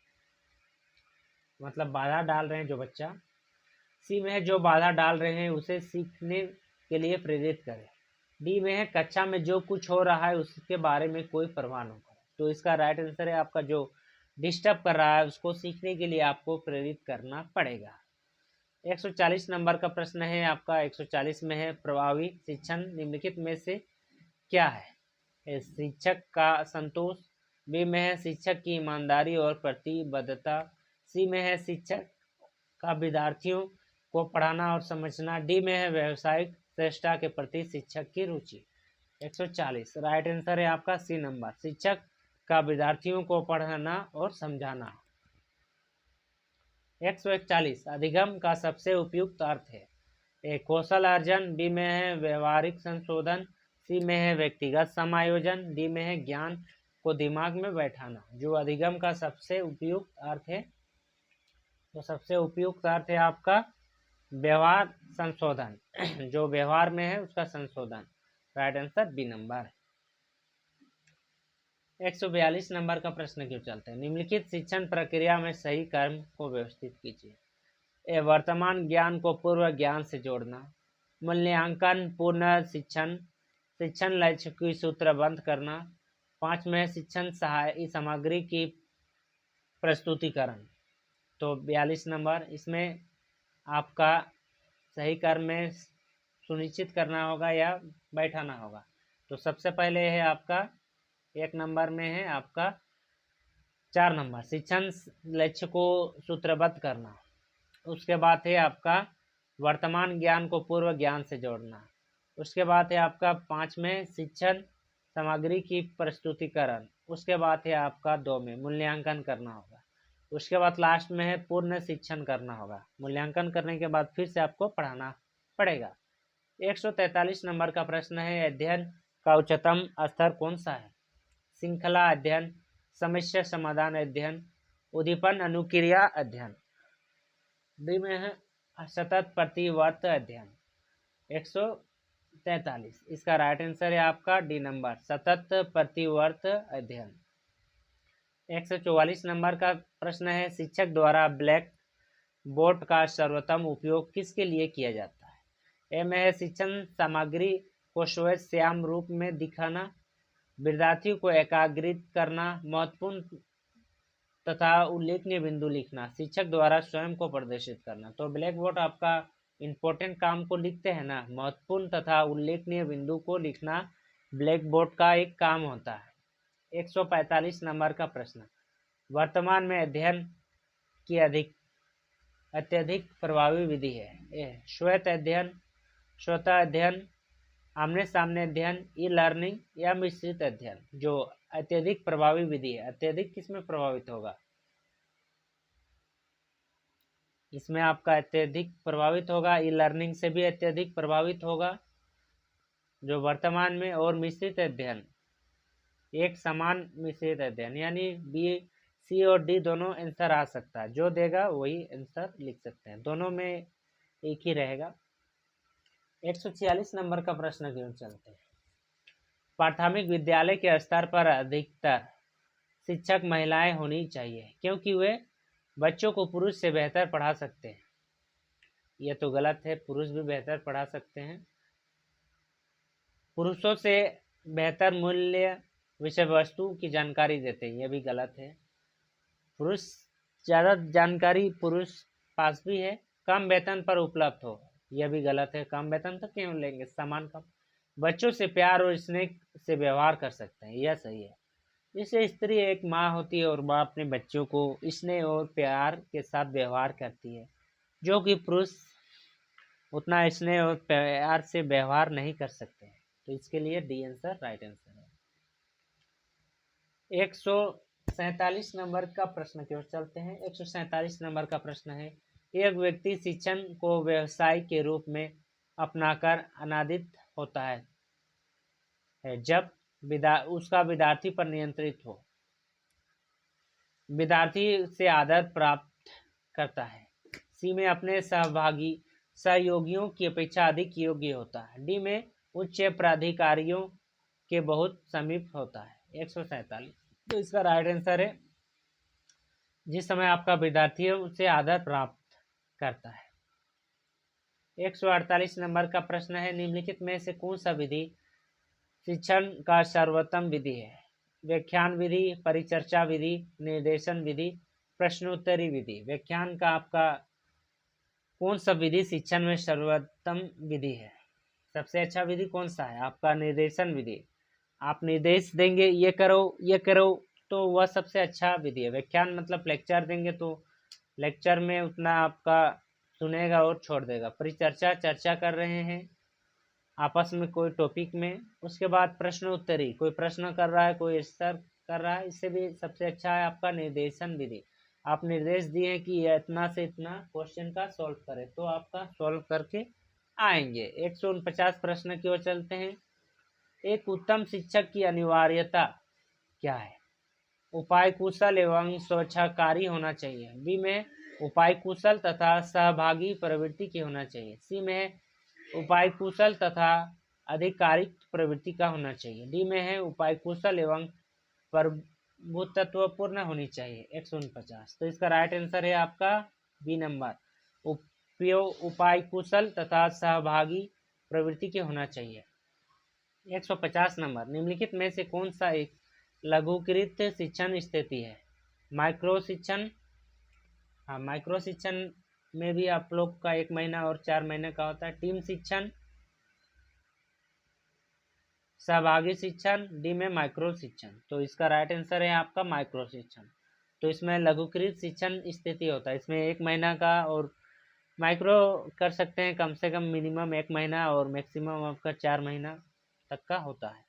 [SPEAKER 1] मतलब बाधा डाल रहे हैं जो बच्चा। सी में है जो बाधा डाल रहे हैं उसे सीखने के लिए प्रेरित करें। डी में है कक्षा में जो कुछ हो रहा है उसके बारे में कोई परवाह न करे। तो इसका राइट आंसर है आपका जो डिस्टर्ब कर रहा है उसको सीखने के लिए आपको प्रेरित करना पड़ेगा। 140 नंबर का प्रश्न है आपका। 140 में है प्रभावी शिक्षण निम्नलिखित में से क्या है? ए शिक्षक का संतोष। बी में है शिक्षक की ईमानदारी और प्रतिबद्धता। सी में है शिक्षक का विद्यार्थियों को पढ़ाना और समझना। डी में है व्यावसायिक श्रेष्ठता के प्रति शिक्षक की रुचि। 140 राइट आंसर है आपका सी नंबर, शिक्षक का विद्यार्थियों को पढ़ाना और समझाना। 141 अधिगम का सबसे उपयुक्त अर्थ है? ए कौशल अर्जन। बी में है व्यवहारिक संशोधन। सी में है व्यक्तिगत समायोजन। डी में है ज्ञान को दिमाग में बैठाना। जो अधिगम का सबसे उपयुक्त अर्थ है, तो सबसे उपयुक्त अर्थ है आपका व्यवहार संशोधन। जो व्यवहार में है उसका संशोधन। राइट आंसर बी नंबर है। 142 नंबर का प्रश्न क्यों चलते हैं? निम्नलिखित शिक्षण प्रक्रिया में सही कर्म को व्यवस्थित कीजिए। ए वर्तमान ज्ञान को पूर्व ज्ञान से जोड़ना। मूल्यांकन पूर्ण शिक्षण। शिक्षण लक्ष्य की सूत्रबद्ध करना। 5 में शिक्षण सहायक सामग्री की प्रस्तुतिकरण। तो 42 नंबर इसमें आपका सही कर्म में सुनिश्चित करना होगा या बैठाना होगा। तो सबसे पहले है आपका 1 नंबर में है आपका 4 नंबर शिक्षण लक्ष्य को सूत्रबद्ध करना। उसके बाद है आपका वर्तमान ज्ञान को पूर्व ज्ञान से जोड़ना। उसके बाद है आपका 5 में शिक्षण सामग्री की प्रस्तुतिकरण। उसके बाद है आपका 2 में मूल्यांकन करना होगा। उसके बाद लास्ट में है पूर्ण शिक्षण करना होगा। मूल्यांकन करने के बाद फिर से आपको पढ़ाना पड़ेगा। 143 नंबर का प्रश्न है, अध्ययन का उच्चतम स्तर कौन सा है? श्रृंखला अध्ययन, समस्या समाधान अध्ययन, उद्दीपन अनुक्रिया अध्ययन। डी में है सतत प्रतिवर्त अध्ययन। 143 इसका राइट आंसर है आपका डी नंबर, सतत प्रतिवर्त अध्ययन। 144 नंबर का प्रश्न है, शिक्षक द्वारा ब्लैक बोर्ड का सर्वोत्तम उपयोग किसके लिए किया जाता है? ए में है शिक्षण सामग्री को श्वेत श्याम रूप में दिखाना, विद्यार्थियों को एकाग्रित करना, महत्वपूर्ण तथा उल्लेखनीय बिंदु लिखना, शिक्षक द्वारा स्वयं को प्रदर्शित करना। तो ब्लैक बोर्ड आपका इंपॉर्टेंट काम को लिखते हैं ना, महत्वपूर्ण तथा उल्लेखनीय बिंदु को लिखना ब्लैक बोर्ड का एक काम होता है। 145 नंबर का प्रश्न, वर्तमान में अध्ययन की अत्यधिक प्रभावी विधि है? ए श्वेत अध्ययन, स्वतः अध्ययन, आमने सामने अध्ययन, ई लर्निंग या मिश्रित अध्ययन। जो अत्यधिक प्रभावी विधि है, अत्यधिक किसमें प्रभावित होगा? इसमें आपका अत्यधिक प्रभावित होगा, ई लर्निंग से भी अत्यधिक प्रभावित होगा जो वर्तमान में, और मिश्रित अध्ययन एक समान मिश्रित अध्ययन, यानी बी, सी और डी दोनों आंसर आ सकता है, जो देगा वही आंसर लिख सकते हैं, दोनों में एक ही रहेगा। 146 नंबर का प्रश्न की ओर चलते हैं। प्राथमिक विद्यालय के स्तर पर अधिकतर शिक्षक महिलाएं होनी चाहिए क्योंकि वे बच्चों को पुरुष से बेहतर पढ़ा सकते हैं। यह तो गलत है, पुरुष भी बेहतर पढ़ा सकते हैं। पुरुषों से बेहतर मूल्य विषय वस्तु की जानकारी देते हैं, यह भी गलत है। पुरुष ज़्यादा जानकारी पुरुष पास भी है, कम वेतन पर उपलब्ध हो, यह भी गलत है। कम वेतन तो क्यों लेंगे, समान कम। बच्चों से प्यार और स्नेह से व्यवहार कर सकते हैं, यह सही है। जैसे स्त्री एक माँ होती है और माँ अपने बच्चों को स्नेह और प्यार के साथ व्यवहार करती है, जो कि पुरुष उतना स्नेह और प्यार से व्यवहार नहीं कर सकते हैं। तो इसके लिए डी आंसर राइट आंसर है। 147 नंबर का प्रश्न की ओर चलते हैं। 147 नंबर का प्रश्न है, एक व्यक्ति शिक्षण को व्यवसाय के रूप में अपनाकर आनंदित होता है जब उसका विद्यार्थी पर नियंत्रित हो, विद्यार्थी से आदर प्राप्त करता है, सी में अपने सहयोगियों की अपेक्षा अधिक योग्य होता है, डी में उच्च प्राधिकारियों के बहुत समीप होता है। 147, तो इसका राइट आंसर है जिस समय आपका विद्यार्थी है उससे आदर प्राप्त करता है। 148 नंबर का प्रश्न है, निम्नलिखित में से कौन सा विधि शिक्षण का सर्वोत्तम विधि है? व्याख्यान विधि, परिचर्चा विधि, निर्देशन विधि, प्रश्नोत्तरी विधि। व्याख्यान का आपका कौन सा विधि शिक्षण में सर्वोत्तम विधि है? सबसे अच्छा विधि कौन सा है? आपका निर्देशन विधि। आप निर्देश देंगे ये करो ये करो, तो वह सबसे अच्छा विधि है। व्याख्यान मतलब लेक्चर देंगे तो लेक्चर में उतना आपका सुनेगा और छोड़ देगा। परिचर्चा, चर्चा कर रहे हैं आपस में कोई टॉपिक में। उसके बाद प्रश्नोत्तरी, कोई प्रश्न कर रहा है, कोई आंसर कर रहा है, इससे भी सबसे अच्छा है आपका निर्देशन विधि। आप निर्देश दिए कि इतना से इतना क्वेश्चन का सॉल्व करें, तो आपका सॉल्व करके आएंगे। 149 प्रश्न की ओर चलते हैं। एक उत्तम शिक्षक की अनिवार्यता क्या है? उपाय कुशल एवं स्वच्छाकारी होना चाहिए, बी में उपाय कुशल तथा सहभागी प्रवृत्ति की होना चाहिए, सी में उपाय कुशल तथा आधिकारिक प्रवृत्ति का होना चाहिए, डी में है उपाय कुशल एवं प्रभुत्वपूर्ण होनी चाहिए। 149, तो इसका राइट आंसर है आपका बी नंबर, उपाय कुशल तथा सहभागी प्रवृत्ति के होना चाहिए। 150 नंबर, निम्नलिखित में से कौन सा एक लघुकृत शिक्षण स्थिति है? माइक्रो शिक्षण। हाँ, माइक्रो शिक्षण में भी आप लोग का 1 महीना और 4 महीने का होता है। टीम शिक्षण, सहभागी शिक्षण, डी में माइक्रो शिक्षण। तो इसका राइट आंसर है आपका माइक्रो शिक्षण। तो इसमें लघुकृत शिक्षण स्थिति होता है, इसमें 1 महीना का, और माइक्रो कर सकते हैं कम से कम मिनिमम 1 महीना और मैक्सिमम आपका 4 महीना तक का होता है।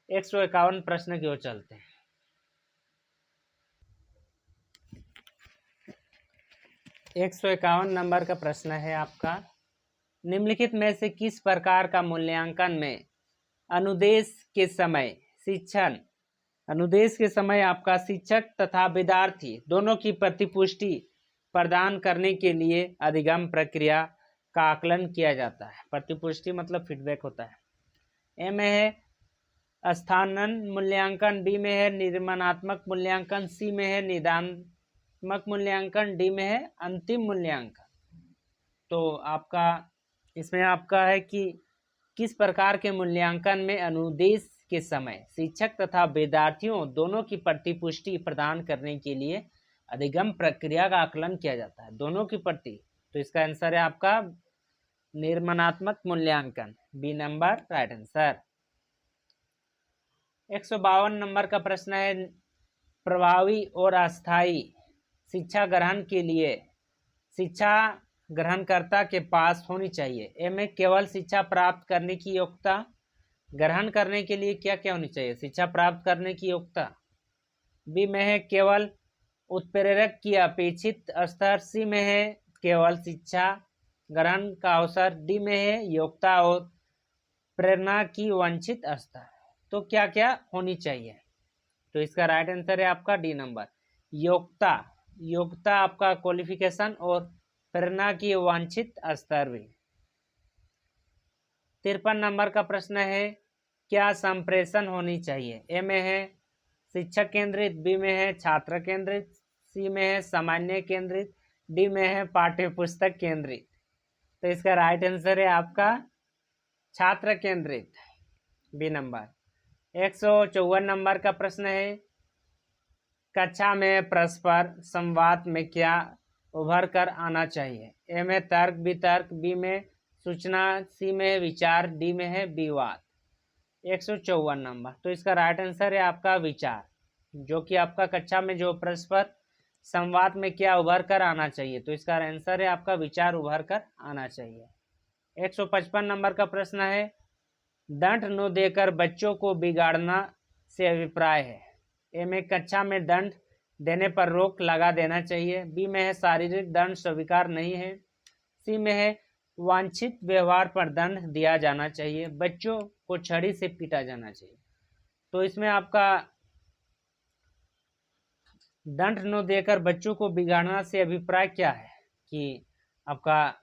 [SPEAKER 1] 151 प्रश्न की ओर चलते हैं। 151 नंबर का प्रश्न है आपका, निम्नलिखित में से किस प्रकार का मूल्यांकन में अनुदेश के समय आपका शिक्षक तथा विद्यार्थी दोनों की प्रतिपुष्टि प्रदान करने के लिए अधिगम प्रक्रिया का आकलन किया जाता है? प्रतिपुष्टि मतलब फीडबैक होता है। ए में है स्थानन मूल्यांकन, बी में है निर्माणात्मक मूल्यांकन, सी में है निदानात्मक मूल्यांकन, डी में है अंतिम मूल्यांकन। तो आपका इसमें आपका है कि किस प्रकार के मूल्यांकन में अनुदेश के समय शिक्षक तथा विद्यार्थियों दोनों की प्रतिपुष्टि प्रदान करने के लिए अधिगम प्रक्रिया का आकलन किया जाता है, दोनों की प्रति। तो इसका आंसर है आपका निर्माणात्मक मूल्यांकन, B number right answer. 152 number का प्रश्न है, प्रभावी और अस्थायी शिक्षा ग्रहण के लिए शिक्षा ग्रहणकर्ता के पास होनी चाहिए। ए में केवल शिक्षा प्राप्त करने की योग्यता, ग्रहण करने के लिए क्या क्या होनी चाहिए? शिक्षा प्राप्त करने की योग्यता। बी में है केवल उत्प्रेरक की अपेक्षित स्तर, सी में है केवल शिक्षा ग्रहण का अवसर, डी में है योग्यता और प्रेरणा की वांछित स्तर। तो क्या क्या होनी चाहिए? तो इसका राइट आंसर है आपका डी नंबर, योग्यता। योग्यता आपका क्वालिफिकेशन और प्रेरणा की वांछित स्तर भी। 53 नंबर का प्रश्न है, क्या संप्रेषण होनी चाहिए? ए में है शिक्षक केंद्रित, बी में है छात्र केंद्रित, सी में है सामान्य केंद्रित, डी में है पाठ्य पुस्तक केंद्रित। तो इसका राइट आंसर है आपका छात्र केंद्रित, बी नंबर। 154 नंबर का प्रश्न है, कक्षा में परस्पर संवाद में क्या उभर कर आना चाहिए? ए में तर्क वितर्क, बी में सूचना, सी में विचार, डी में है विवाद। 154 नंबर, तो इसका राइट आंसर है आपका विचार, जो कि आपका कक्षा में जो परस्पर संवाद में क्या उभर कर आना चाहिए, तो इसका आंसर है आपका विचार उभर कर आना चाहिए। 155 नंबर का प्रश्न है, दंड न देकर बच्चों को बिगाड़ना से अभिप्राय है? ए में कक्षा में दंड देने पर रोक लगा देना चाहिए, बी में है शारीरिक दंड स्वीकार नहीं है, सी में है वांछित व्यवहार पर दंड दिया जाना चाहिए, बच्चों को छड़ी से पीटा जाना चाहिए। तो इसमें आपका दंड न देकर बच्चों को बिगाड़ना से अभिप्राय क्या है? कि आपका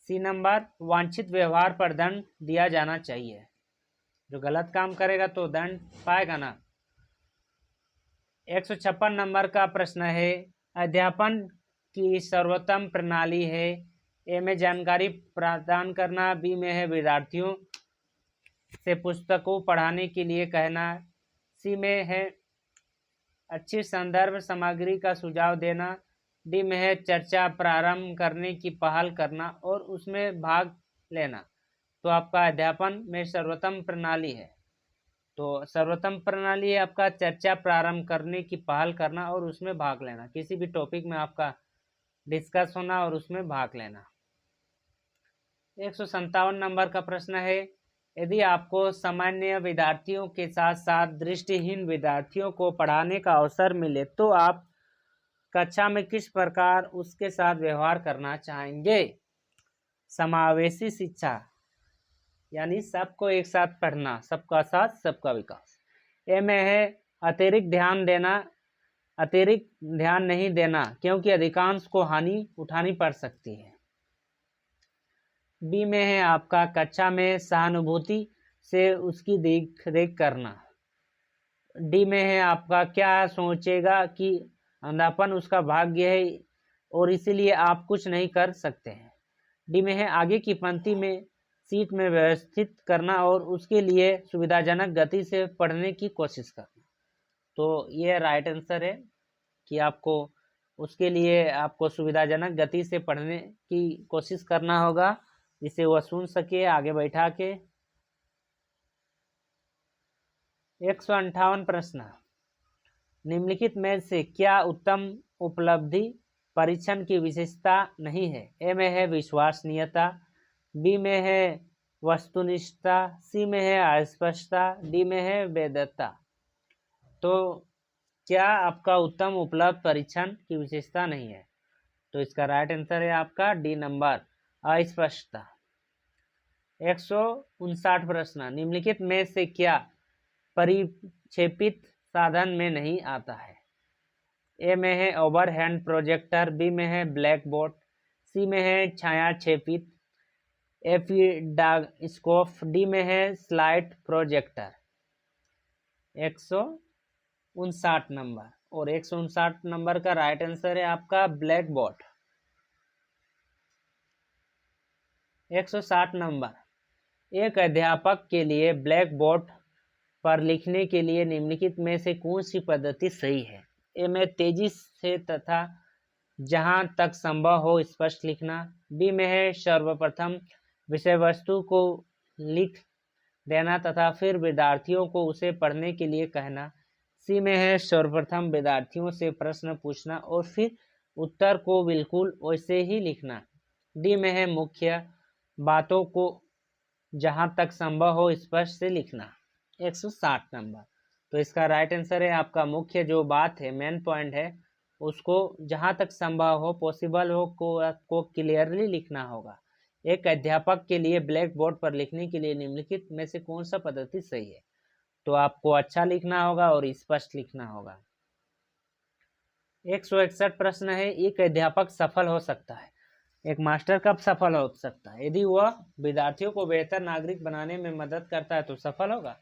[SPEAKER 1] सी नंबर, वांछित व्यवहार पर दंड दिया जाना चाहिए, जो गलत काम करेगा तो दंड पाएगा ना। 156 नंबर का प्रश्न है, अध्यापन की सर्वोत्तम प्रणाली है? ए में जानकारी प्रदान करना, बी में है विद्यार्थियों से पुस्तकों पढ़ाने के लिए कहना, सी में है अच्छी संदर्भ सामग्री का सुझाव देना, डी में है चर्चा प्रारंभ करने की पहल करना और उसमें भाग लेना। तो आपका अध्यापन में सर्वोत्तम प्रणाली है, तो सर्वोत्तम प्रणाली है आपका चर्चा प्रारंभ करने की पहल करना और उसमें भाग लेना, किसी भी टॉपिक में आपका डिस्कस होना और उसमें भाग लेना। 157 नंबर का प्रश्न है, यदि आपको सामान्य विद्यार्थियों के साथ साथ दृष्टिहीन विद्यार्थियों को पढ़ाने का अवसर मिले तो आप कक्षा में किस प्रकार उसके साथ व्यवहार करना चाहेंगे? समावेशी शिक्षा, यानी सबको एक साथ पढ़ना, सबका साथ सबका विकास। ए में है अतिरिक्त ध्यान देना, अतिरिक्त ध्यान नहीं देना क्योंकि अधिकांश को हानि उठानी पड़ सकती है। बी में है आपका कक्षा में सहानुभूति से उसकी देख रेख करना। डी में है आपका क्या सोचेगा कि अंधापन उसका भाग्य है और इसीलिए आप कुछ नहीं कर सकते हैं। डी में है आगे की पंक्ति में सीट में व्यवस्थित करना और उसके लिए सुविधाजनक गति से पढ़ने की कोशिश करना। तो ये राइट आंसर है कि आपको उसके लिए आपको सुविधाजनक गति से पढ़ने की कोशिश करना होगा, जिसे वह सुन सके आगे बैठा के। 158 प्रश्न, निम्नलिखित में से क्या उत्तम उपलब्धि परीक्षण की विशेषता नहीं है? ए में है विश्वसनीयता, बी में है वस्तुनिष्ठता, सी में है अस्पष्टता, डी में है वैधता। तो क्या आपका उत्तम उपलब्ध परीक्षण की विशेषता नहीं है? तो इसका राइट आंसर है आपका डी नंबर, अस्पष्टता। 159 प्रश्न, निम्नलिखित में से क्या परिक्षेपित साधन में नहीं आता है? ए में है ओवरहेड प्रोजेक्टर, बी में है ब्लैक बोर्ड, सी में है छायाक्षेपित एफिडास्कोप, डी में है स्लाइड प्रोजेक्टर। 159 नंबर, और 159 नंबर का राइट आंसर है आपका ब्लैक बोर्ड। 160 नंबर, एक अध्यापक के लिए ब्लैक बोर्ड पर लिखने के लिए निम्नलिखित में से कौन सी पद्धति सही है? ए में तेजी से तथा जहां तक संभव हो स्पष्ट लिखना, बी में है सर्वप्रथम विषय वस्तु को लिख देना तथा फिर विद्यार्थियों को उसे पढ़ने के लिए कहना, सी में है सर्वप्रथम विद्यार्थियों से प्रश्न पूछना और फिर उत्तर को बिल्कुल वैसे ही लिखना, डी में है मुख्य बातों को जहां तक संभव हो स्पष्ट से लिखना। 160 नंबर, तो इसका राइट आंसर है आपका मुख्य जो बात है, मेन पॉइंट है, उसको जहां तक संभव हो पॉसिबल हो को क्लियरली लिखना होगा। एक अध्यापक के लिए ब्लैक बोर्ड पर लिखने के लिए निम्नलिखित में से कौन सा पद्धति सही है? तो आपको अच्छा लिखना होगा और स्पष्ट लिखना होगा। 161 प्रश्न है, एक अध्यापक सफल हो सकता है, एक मास्टर कब सफल हो सकता है? यदि वह विद्यार्थियों को बेहतर नागरिक बनाने में मदद करता है तो सफल होगा।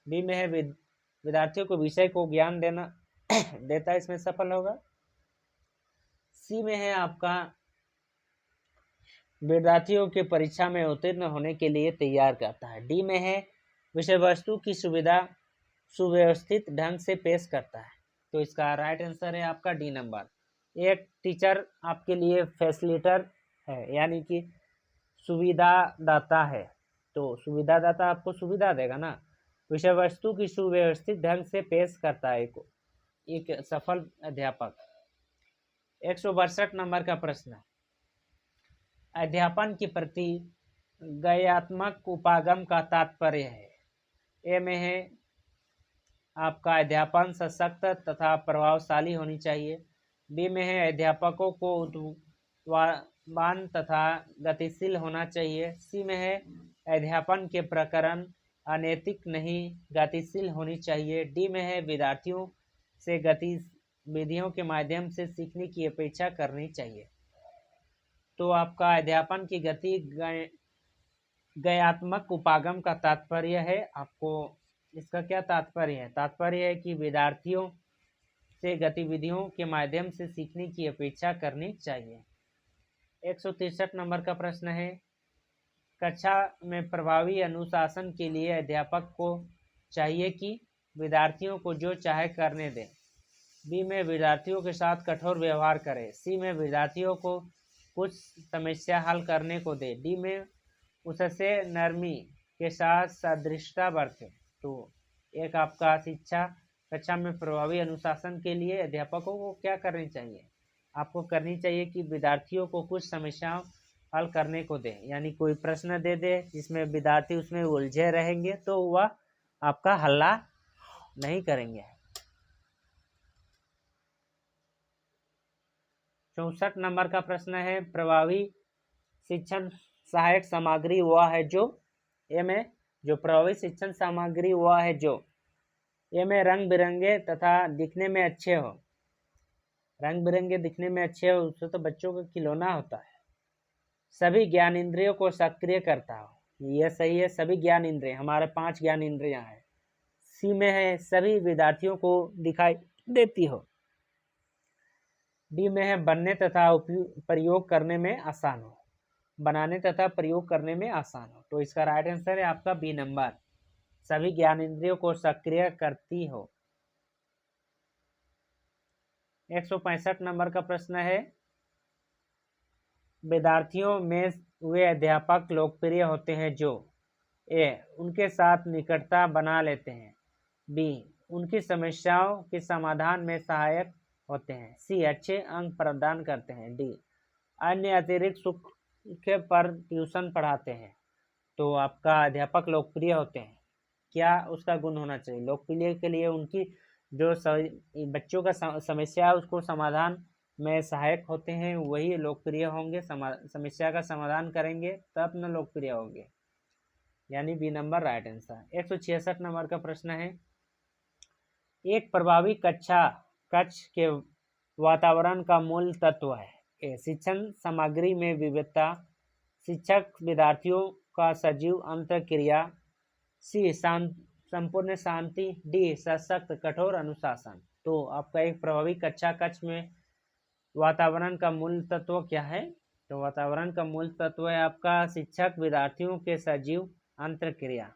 [SPEAKER 1] बी में है विद्यार्थियों को विषय को ज्ञान देना देता है, इसमें सफल होगा। सी में है आपका विद्यार्थियों के परीक्षा में उत्तीर्ण होने के लिए तैयार करता है। डी में है विषय वस्तु की सुविधा सुव्यवस्थित ढंग से पेश करता है। तो इसका राइट आंसर है आपका डी नंबर। एक टीचर आपके लिए फैसिलिटेटर है, यानी कि सुविधादाता है। तो सुविधादाता आपको सुविधा देगा ना। विषय वस्तु की सुव्यवस्थित ढंग से पेश करता है एक सफल अध्यापक। 162 नंबर का प्रश्न, अध्यापन के प्रति गयात्मक उपागम का तात्पर्य है। ए में है आपका अध्यापन सशक्त तथा प्रभावशाली होनी चाहिए। बी में है अध्यापकों को ऊर्जावान तथा गतिशील होना चाहिए। सी में है अध्यापन के प्रकरण अनैतिक नहीं गतिशील होनी चाहिए। डी में है विद्यार्थियों से गतिविधियों के माध्यम से सीखने की अपेक्षा करनी चाहिए। तो आपका अध्यापन की गति गयात्मक उपागम का तात्पर्य है, आपको इसका क्या तात्पर्य है? तात्पर्य है कि विद्यार्थियों से गतिविधियों के माध्यम से सीखने की अपेक्षा करनी चाहिए। 163 नंबर का प्रश्न है, कक्षा में प्रभावी अनुशासन के लिए अध्यापक को चाहिए कि विद्यार्थियों को जो चाहे करने दें। बी में विद्यार्थियों के साथ कठोर व्यवहार करें। सी में विद्यार्थियों को कुछ समस्या हल करने को दे। डी में उससे नरमी के साथ सदृशता बरते। तो एक आपका शिक्षा कक्षा में प्रभावी अनुशासन के लिए अध्यापकों को क्या करनी चाहिए? आपको करनी चाहिए कि विद्यार्थियों को कुछ समस्याओं हल करने को दे, यानी कोई प्रश्न दे दे जिसमें विद्यार्थी उसमें उलझे रहेंगे तो वह आपका हल्ला नहीं करेंगे। 64 नंबर का प्रश्न है, प्रभावी शिक्षण सहायक सामग्री वह है जो ए में जो प्रभावी शिक्षण सामग्री वह है जो ए में रंग बिरंगे तथा दिखने में अच्छे हो। रंग बिरंगे दिखने में अच्छे हो उससे तो बच्चों का खिलौना होता है। सभी ज्ञान इंद्रियों को सक्रिय करता हो, यह सही है। सभी ज्ञान इंद्रिय, हमारे 5 ज्ञान इंद्रियां हैं। सी में है सभी विद्यार्थियों को दिखाई देती हो। डी में है बनने तथा प्रयोग करने में आसान हो, बनाने तथा प्रयोग करने में आसान हो। तो इसका राइट आंसर है आपका बी नंबर, सभी ज्ञान इंद्रियों को सक्रिय करती हो। 165 नंबर का प्रश्न है, विद्यार्थियों में वे अध्यापक लोकप्रिय होते हैं जो ए उनके साथ निकटता बना लेते हैं। बी उनकी समस्याओं के समाधान में सहायक होते हैं। सी अच्छे अंक प्रदान करते हैं। डी अन्य अतिरिक्त सुख पर ट्यूशन पढ़ाते हैं। तो आपका अध्यापक लोकप्रिय होते हैं, क्या उसका गुण होना चाहिए? लोकप्रिय के लिए उनकी जो बच्चों का समस्या है उसको समाधान में सहायक होते हैं, वही लोकप्रिय होंगे। समस्या का समाधान करेंगे तब न लोकप्रिय होंगे, यानी B number right answer. 166 number का प्रश्न है, एक प्रभावी कक्ष के वातावरण का मूल तत्व है। ए शिक्षण सामग्री में विविधता, शिक्षक विद्यार्थियों का सजीव अंतःक्रिया। सी संपूर्ण शांति। डी सशक्त कठोर अनुशासन। तो आपका एक प्रभावी कक्ष में वातावरण का मूल तत्व क्या है? तो वातावरण का मूल तत्व है आपका शिक्षक विद्यार्थियों के सजीव अंतःक्रिया।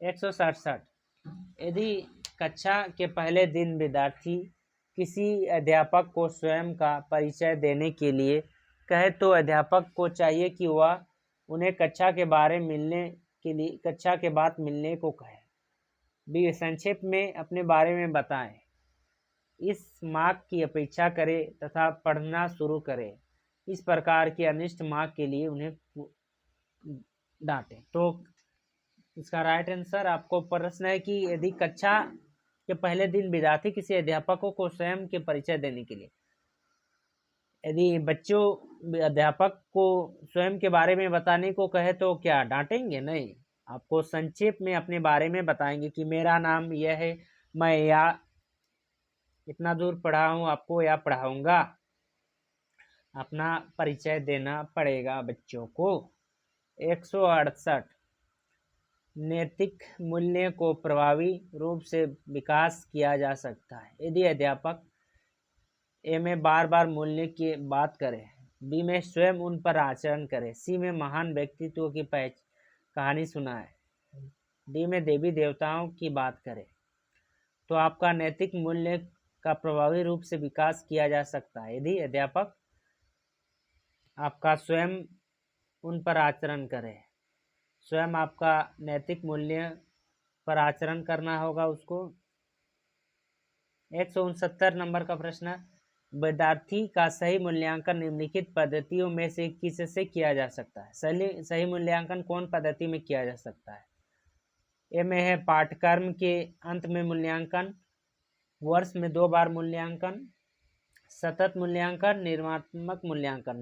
[SPEAKER 1] 167, यदि कक्षा के पहले दिन विद्यार्थी किसी अध्यापक को स्वयं का परिचय देने के लिए कहे तो अध्यापक को चाहिए कि वह उन्हें कक्षा के बाद मिलने को कहे। बी संक्षेप में अपने बारे में बताएं, इस मार्क की अपेक्षा करे तथा पढ़ना शुरू करे। इस प्रकार के अनिष्ट मार्क के लिए उन्हें डांटे। तो इसका राइट आंसर आपको प्रश्न है कि यदि कक्षा के पहले दिन विद्यार्थी किसी अध्यापकों को स्वयं के परिचय देने के लिए, यदि बच्चों अध्यापक को स्वयं के बारे में बताने को कहे तो क्या डांटेंगे? नहीं, आपको संक्षेप में अपने बारे में बताएंगे कि मेरा नाम यह है, मैं या इतना दूर पढ़ा हूँ आपको या पढ़ाऊंगा। अपना परिचय देना पड़ेगा बच्चों को। 168 नैतिक मूल्य को प्रभावी रूप से विकास किया जा सकता है यदि अध्यापक ए में बार बार मूल्य की बात करे, बी में स्वयं उन पर आचरण करे, सी में महान व्यक्तित्व की कहानी सुनाए, डी में देवी देवताओं की बात करे। तो आपका नैतिक मूल्य का प्रभावी रूप से विकास किया जा सकता है यदि अध्यापक आपका स्वयं उन पर आचरण करे। स्वयं आपका नैतिक मूल्य पर आचरण करना होगा उसको। 169 नंबर का प्रश्न, विद्यार्थी का सही मूल्यांकन निम्नलिखित पद्धतियों में से किससे किया जा सकता है? सही मूल्यांकन कौन पद्धति में किया जा सकता है? ए में है पाठ्यक्रम के अंत में मूल्यांकन, वर्ष में 2 बार मूल्यांकन, सतत मूल्यांकन, निर्माणात्मक मूल्यांकन।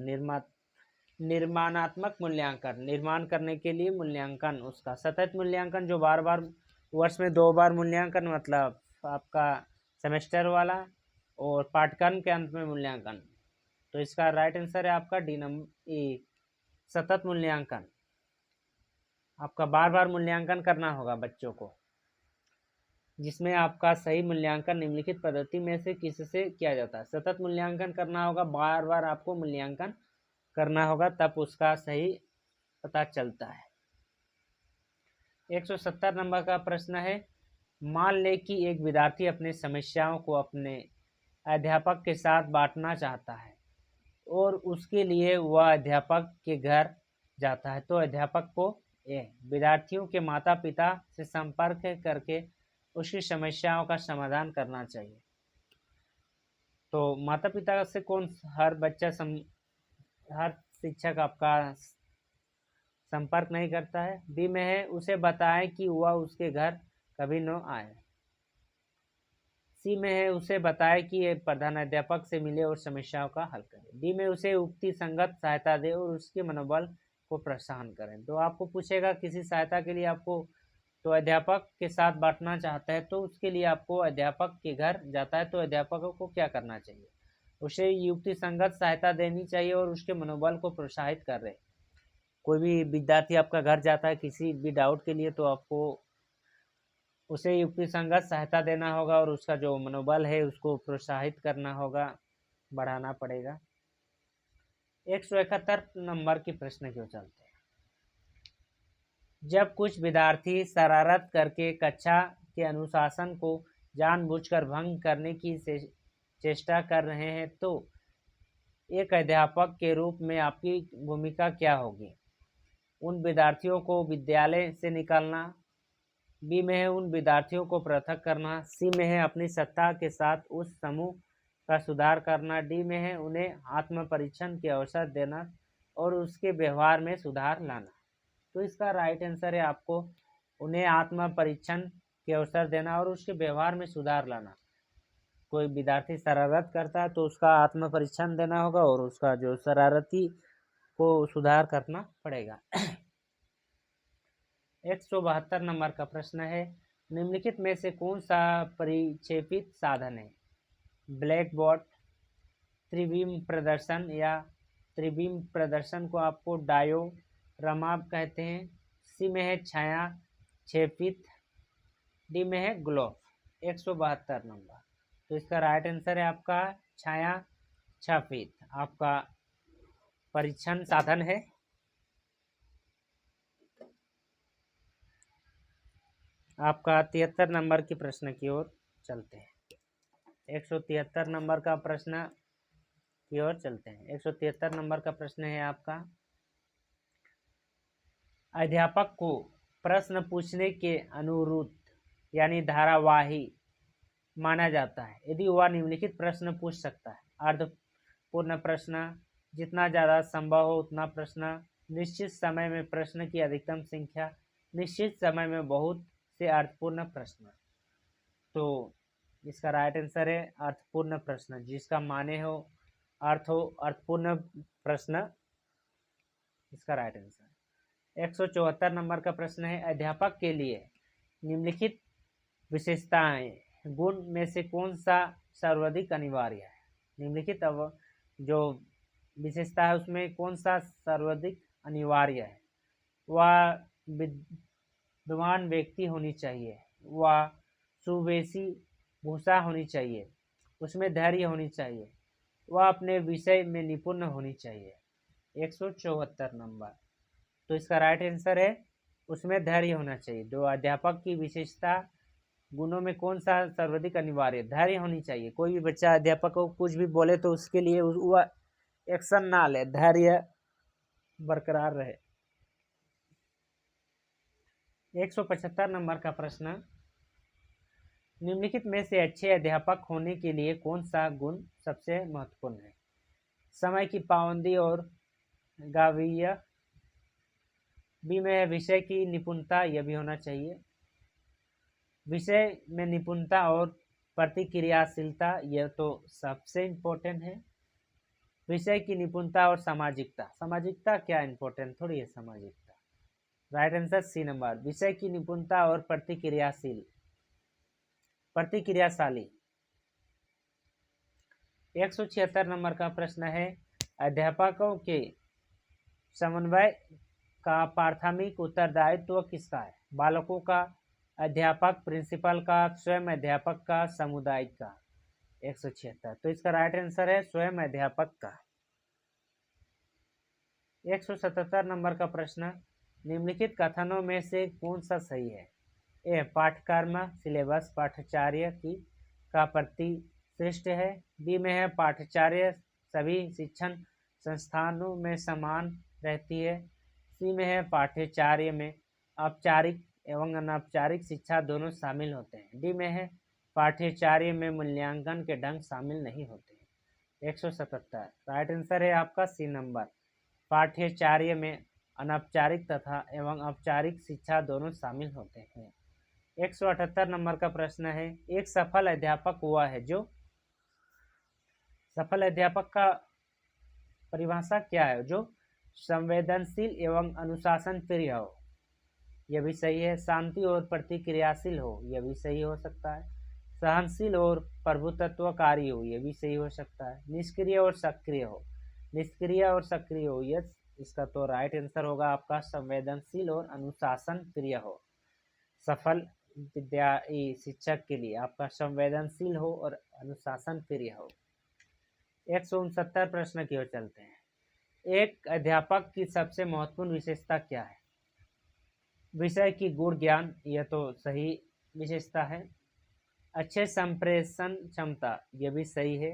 [SPEAKER 1] निर्माणात्मक मूल्यांकन, निर्माण करने के लिए मूल्यांकन उसका। सतत मूल्यांकन जो बार बार वर्ष में 2 बार मूल्यांकन मतलब आपका सेमेस्टर वाला, और पाठ्यक्रम के अंत में मूल्यांकन। तो इसका राइट आंसर है आपका डी नंबर ए, सतत मूल्यांकन। आपका बार बार मूल्यांकन करना होगा बच्चों को, जिसमें आपका सही मूल्यांकन निम्नलिखित पद्धति में से किससे किया जाता है? सतत मूल्यांकन करना होगा, बार बार आपको मूल्यांकन करना होगा, तब उसका सही पता चलता है। 170 नंबर का प्रश्न है, मान ले कि एक विद्यार्थी अपने समस्याओं को अपने अध्यापक के साथ बांटना चाहता है और उसके लिए वह अध्यापक के घर जाता है। तो अध्यापक को विद्यार्थियों के माता पिता से संपर्क करके उसकी समस्याओं का समाधान करना चाहिए। तो माता पिता से कौन हर बच्चा हर शिक्षक आपका संपर्क नहीं करता है। बी में है उसे बताएं कि वह उसके घर कभी न आए। सी में है उसे बताए कि प्रधानाध्यापक से मिले और समस्याओं का हल करें। डी में उसे युक्ति संगत सहायता दे और उसके मनोबल को प्रोत्साहन करें। तो आपको पूछेगा किसी सहायता के लिए आपको, तो अध्यापक के साथ बांटना चाहता है तो उसके लिए आपको अध्यापक के घर जाता है तो अध्यापकों को क्या करना चाहिए? उसे युक्ति संगत सहायता देनी चाहिए और उसके मनोबल को प्रोत्साहित कर रहे। कोई भी विद्यार्थी आपका घर जाता है किसी भी डाउट के लिए, तो आपको उसे युक्ति संगत सहायता देना होगा और उसका जो मनोबल है उसको प्रोत्साहित करना होगा, बढ़ाना पड़ेगा। 171 नंबर के प्रश्न क्यों चलते हैं। जब कुछ विद्यार्थी शरारत करके कक्षा के अनुशासन को जानबूझकर भंग करने की चेष्टा कर रहे हैं तो एक अध्यापक के रूप में आपकी भूमिका क्या होगी? उन विद्यार्थियों को विद्यालय से निकालना, बी में है उन विद्यार्थियों को पृथक करना, सी में है अपनी सत्ता के साथ उस समूह का सुधार करना, डी में है उन्हें आत्म परीक्षण के अवसर देना और उसके व्यवहार में सुधार लाना। तो इसका राइट आंसर है आपको उन्हें आत्म परीक्षण के अवसर देना और उसके व्यवहार में सुधार लाना। कोई विद्यार्थी शरारत करता है तो उसका आत्म परीक्षण देना होगा और उसका जो शरारती को सुधार करना पड़ेगा। 172 नंबर का प्रश्न है, निम्नलिखित में से कौन सा परिक्षेपित साधन है? ब्लैक बोर्ड, त्रिविम प्रदर्शन, या त्रिविम प्रदर्शन को आपको डायोरामा कहते हैं, सी में है छाया क्षेपित, डी में है ग्लोब। 172 नंबर, तो इसका राइट आंसर है आपका छाया छापित आपका परीक्षण साधन है। आपका 73 नंबर के प्रश्न की ओर चलते हैं। 173 नंबर का प्रश्न की ओर चलते हैं। 173 नंबर का प्रश्न है आपका, अध्यापक को प्रश्न पूछने के अनुरूप यानी धारावाही माना जाता है यदि वह निम्नलिखित प्रश्न पूछ सकता है। अर्थपूर्ण प्रश्न, जितना ज़्यादा संभव हो उतना प्रश्न, निश्चित समय में प्रश्न की अधिकतम संख्या, निश्चित समय में बहुत से अर्थपूर्ण प्रश्न। तो इसका राइट आंसर है अर्थपूर्ण प्रश्न, जिसका माने हो अर्थपूर्ण प्रश्न इसका राइट आंसर। 174 नंबर का प्रश्न है, अध्यापक के लिए निम्नलिखित विशेषताएं गुण में से कौन सा सर्वाधिक अनिवार्य है? निम्नलिखित अब जो विशेषता है उसमें कौन सा सर्वाधिक अनिवार्य है? वह विद्वान व्यक्ति होनी चाहिए, वह सुवेशी भूषा होनी चाहिए, उसमें धैर्य होनी चाहिए, वह अपने विषय में निपुण होनी चाहिए। 174 नंबर। तो इसका राइट आंसर है उसमें धैर्य होना चाहिए। जो अध्यापक की विशेषता गुणों में कौन सा सर्वाधिक अनिवार्य? धैर्य होनी चाहिए। कोई भी बच्चा अध्यापक को कुछ भी बोले तो उसके लिए वह एक्शन ना ले, धैर्य बरकरार रहे। 175 नंबर का प्रश्न, निम्नलिखित में से अच्छे अध्यापक होने के लिए कौन सा गुण सबसे महत्वपूर्ण है? समय की पाबंदी और गांवीय। बी में है विषय की निपुणता, यह भी होना चाहिए। विषय में निपुणता और प्रतिक्रियाशीलता, यह तो सबसे इम्पोर्टेंट है। विषय की निपुणता और सामाजिकता। सामाजिकता क्या इम्पोर्टेंट थोड़ी है सामाजिकता। राइट आंसर सी नंबर, विषय की निपुणता और प्रतिक्रियाशाली। 176 नंबर का प्रश्न है, अध्यापकों के समन्वय का प्राथमिक उत्तरदायित्व किसका है? बालकों का, अध्यापक, प्रिंसिपल का, स्वयं अध्यापक का, समुदाय का। 176। तो इसका राइट आंसर है स्वयं अध्यापक का। 177 नंबर का प्रश्न, निम्नलिखित कथनों में से कौन सा सही है? ए, पाठ्यक्रम सिलेबस पाठ्याचार्य की का प्रति श्रेष्ठ है। बी में है पाठ्याचार्य सभी शिक्षण संस्थानों में समान रहती है। सी में है पाठ्याचार्य में औपचारिक एवं अनौपचारिक शिक्षा दोनों शामिल होते हैं। डी में है पाठ्याचार्य में मूल्यांकन के ढंग शामिल नहीं होते हैं। 177। राइट आंसर है आपका सी नंबर, पाठ्याचार्य में अनौपचारिक तथा एवं औपचारिक शिक्षा दोनों शामिल होते हैं। 178 नंबर का प्रश्न है, एक सफल अध्यापक हुआ है जो, सफल अध्यापक का परिभाषा क्या है? जो संवेदनशील एवं अनुशासन प्रिय हो, यह भी सही है। शांति और प्रतिक्रियाशील हो, यह भी सही हो सकता है। सहनशील और प्रभुत्वकारी हो, यह भी सही हो सकता है। निष्क्रिय और सक्रिय हो, निष्क्रिय और सक्रिय हो, यह इसका तो राइट आंसर होगा आपका संवेदनशील और अनुशासन प्रिय हो। सफल शिक्षक के लिए आपका संवेदनशील हो और अनुशासन प्रिय हो। 169 प्रश्न की ओर चलते हैं, एक अध्यापक की सबसे महत्वपूर्ण विशेषता क्या है? विषय की गुण ज्ञान, यह तो सही विशेषता है। अच्छे संप्रेषण क्षमता, यह भी सही है,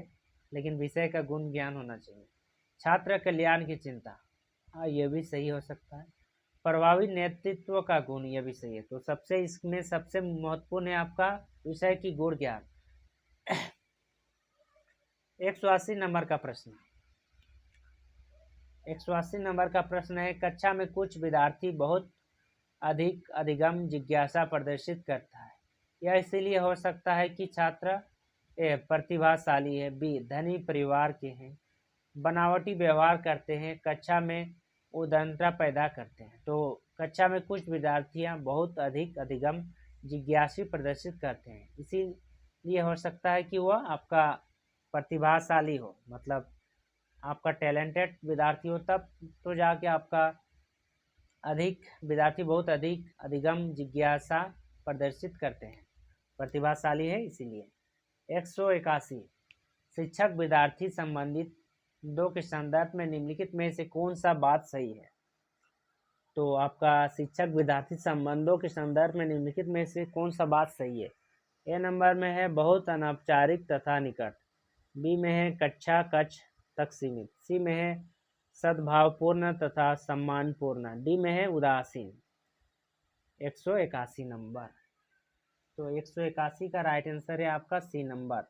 [SPEAKER 1] लेकिन विषय का गुण ज्ञान होना चाहिए। छात्र कल्याण की चिंता, हाँ यह भी सही हो सकता है। प्रभावी नेतृत्व का गुण, यह भी सही है। तो सबसे इसमें सबसे महत्वपूर्ण है आपका विषय की गुण ज्ञान। 180 नंबर का प्रश्न, 180 नंबर का प्रश्न है, कक्षा में कुछ विद्यार्थी बहुत अधिक अधिगम जिज्ञासा प्रदर्शित करता है। यह इसीलिए हो सकता है कि छात्र ए प्रतिभाशाली है, बी धनी परिवार के हैं, बनावटी व्यवहार करते हैं, कक्षा में उद्दंडता पैदा करते हैं। तो कक्षा में कुछ विद्यार्थियां बहुत अधिक अधिगम जिज्ञासी प्रदर्शित करते हैं, इसीलिए हो सकता है कि वह आपका प्रतिभाशाली हो, मतलब आपका टैलेंटेड विद्यार्थी हो, तब तो जाके आपका अधिक विद्यार्थी बहुत अधिक अधिगम जिज्ञासा प्रदर्शित करते हैं, प्रतिभाशाली है इसीलिए। 181 शिक्षक विद्यार्थी संबंधित दो के संदर्भ में निम्नलिखित में से कौन सा बात सही है? तो आपका शिक्षक विद्यार्थी संबंधों के संदर्भ में निम्नलिखित में से कौन सा बात सही है? ए नंबर में है बहुत अनौपचारिक तथा निकट, बी में है कक्षा कक्ष तक सीमित, सी में है सद्भावपूर्ण तथा सम्मानपूर्ण, डी में है उदासीन। 181 नंबर। तो 181 का राइट आंसर है आपका सी नंबर,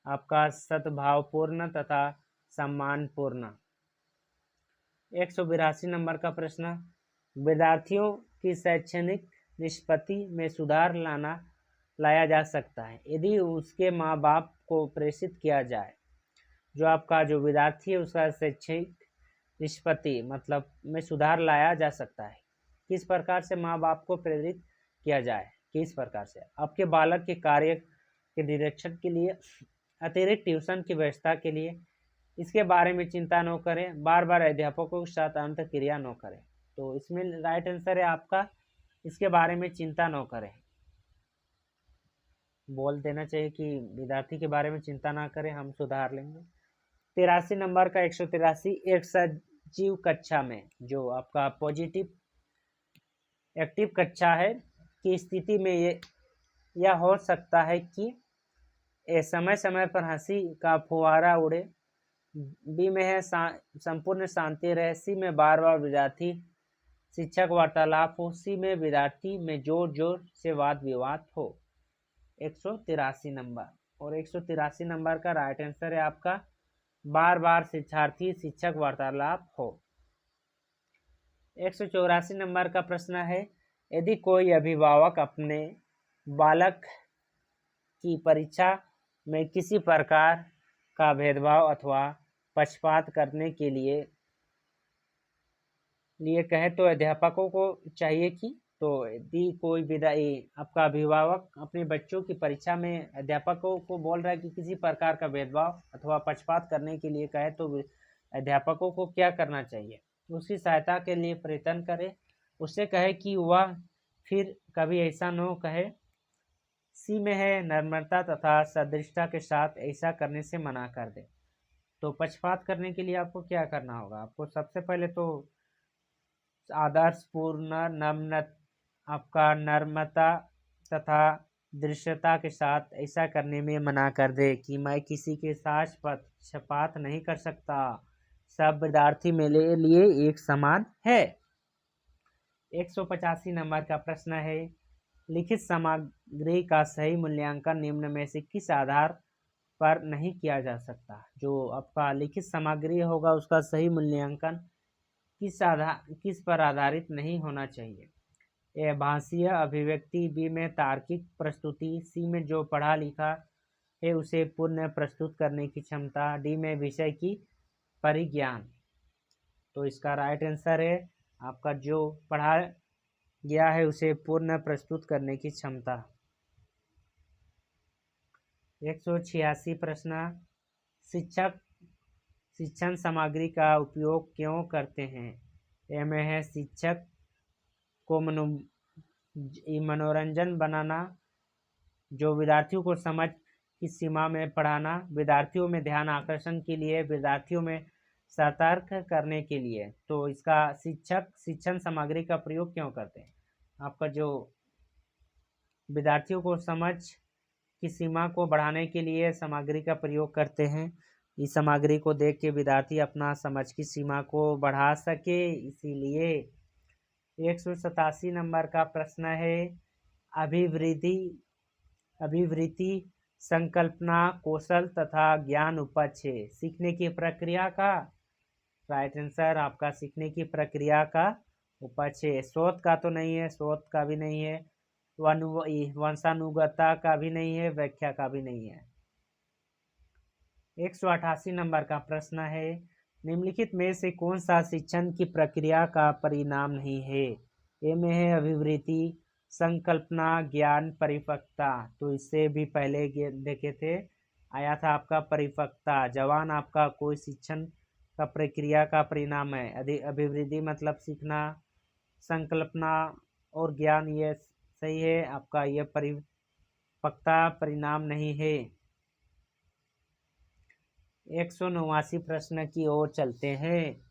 [SPEAKER 1] आपका सद्भावपूर्ण तथा सम्मानपूर्ण। 182 नंबर का प्रश्न, विद्यार्थियों की शैक्षणिक निष्पत्ति में सुधार लाया जा सकता है यदि उसके माँ बाप को प्रेरित किया जाए। जो आपका जो विद्यार्थी है उसका शैक्षिक निष्पत्ति मतलब में सुधार लाया जा सकता है। किस प्रकार से माँ बाप को प्रेरित किया जाए, किस प्रकार से आपके बालक के कार्य के निरीक्षण के लिए अतिरिक्त ट्यूशन की व्यवस्था के लिए इसके बारे में चिंता न करें, बार बार अध्यापकों के साथ अंतःक्रिया न करें। तो इसमें राइट आंसर है आपका इसके बारे में चिंता न करें। बोल देना चाहिए कि विद्यार्थी के बारे में चिंता ना करें, हम सुधार लेंगे। 83 नंबर का 183 एक सजीव कक्षा में जो आपका पॉजिटिव एक्टिव कक्षा है की स्थिति में यह हो सकता है कि समय समय पर हंसी का फुहारा उड़े, बी में है संपूर्ण शांति रहे, सी में बार बार विद्यार्थी शिक्षक वार्तालाप हो, सी में विद्यार्थी में जोर जोर से वाद विवाद हो। 183 नंबर और 183 नंबर का राइट आंसर है आपका बार बार शिक्षार्थी शिक्षक वार्तालाप हो। 184 नंबर का प्रश्न है यदि कोई अभिभावक अपने बालक की परीक्षा में किसी प्रकार का भेदभाव अथवा पक्षपात करने के लिए कहे तो अध्यापकों को चाहिए कि तो यदि कोई आपका अभिभावक अपने बच्चों की परीक्षा में अध्यापकों को बोल रहा है कि किसी प्रकार का भेदभाव अथवा पक्षपात करने के लिए कहे तो अध्यापकों को क्या करना चाहिए, उसकी सहायता के लिए प्रयत्न करे, उससे कहे कि वह फिर कभी ऐसा न कहे। सी में है नम्रता तथा सदृष्टता के साथ ऐसा करने से मना कर दे। तो पक्षपात करने के लिए आपको क्या करना होगा, आपको सबसे पहले तो आदर्शपूर्ण आपका नम्रता तथा दृश्यता के साथ ऐसा करने में मना कर दे कि मैं किसी के साथ पक्षपात नहीं कर सकता, सब विद्यार्थी मेरे लिए एक समान है। 185 नंबर का प्रश्न है लिखित सामग्री का सही मूल्यांकन निम्न में से किस आधार पर नहीं किया जा सकता। जो आपका लिखित सामग्री होगा उसका सही मूल्यांकन किस पर आधारित नहीं होना चाहिए। ए भाषीय अभिव्यक्ति, बी में तार्किक प्रस्तुति, सी में जो पढ़ा लिखा है उसे पुनः प्रस्तुत करने की क्षमता, डी में विषय की परिज्ञान। तो इसका राइट आंसर है आपका जो पढ़ा गया है उसे पूर्ण प्रस्तुत करने की क्षमता। 186 प्रश्न शिक्षक शिक्षण सामग्री का उपयोग क्यों करते हैं। ए में है शिक्षक को मनोरंजन बनाना, जो विद्यार्थियों को समझ की सीमा में पढ़ाना, विद्यार्थियों में ध्यान आकर्षण के लिए, विद्यार्थियों में सतर्क करने के लिए। तो इसका शिक्षक शिक्षण सामग्री का प्रयोग क्यों करते हैं, आपका जो विद्यार्थियों को समझ की सीमा को बढ़ाने के लिए सामग्री का प्रयोग करते हैं। इस सामग्री को देख के विद्यार्थी अपना समझ की सीमा को बढ़ा सके, इसीलिए। 187 नंबर का प्रश्न है अभिवृत्ति संकल्पना कौशल तथा ज्ञान उपज है सीखने की प्रक्रिया का। राइट आंसर आपका सीखने की प्रक्रिया का उपज है। स्रोत का तो नहीं है, स्रोत का भी नहीं है, वंशानुगतता का भी नहीं है, व्याख्या का भी नहीं है। 188 नंबर का प्रश्न है निम्नलिखित में से कौन सा शिक्षण की प्रक्रिया का परिणाम नहीं है। ए में है अभिवृत्ति संकल्पना ज्ञान परिपक्वता। तो इससे भी पहले देखे थे आया था आपका परिपक्वता। जवान आपका कोई शिक्षण का प्रक्रिया का परिणाम है। अभिवृद्धि मतलब सीखना, संकल्पना और ज्ञान ये सही है आपका, यह परिपक्वता परिणाम नहीं है। 189 प्रश्न की ओर चलते हैं।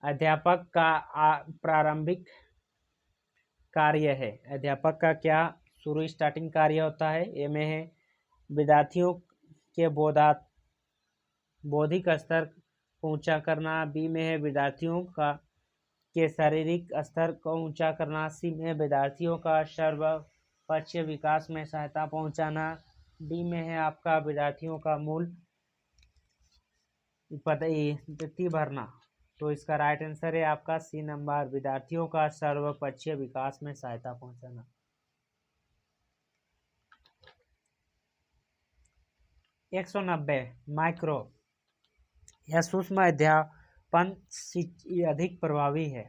[SPEAKER 1] अध्यापक का प्रारंभिक कार्य है। अध्यापक का क्या शुरू स्टार्टिंग कार्य होता है। ए में है विद्यार्थियों के बौद्धिक स्तर को ऊंचा करना, बी में है विद्यार्थियों के शारीरिक स्तर को ऊंचा करना, सी में विद्यार्थियों का सर्वपक्षीय विकास में सहायता पहुंचाना, डी में है आपका विद्यार्थियों का मूल पद्धति भरना। तो इसका राइट आंसर है आपका सी नंबर विद्यार्थियों का सर्वपक्षीय विकास में सहायता पहुंचाना। 190 माइक्रो यह सूक्ष्म अध्यापन अधिक प्रभावी है।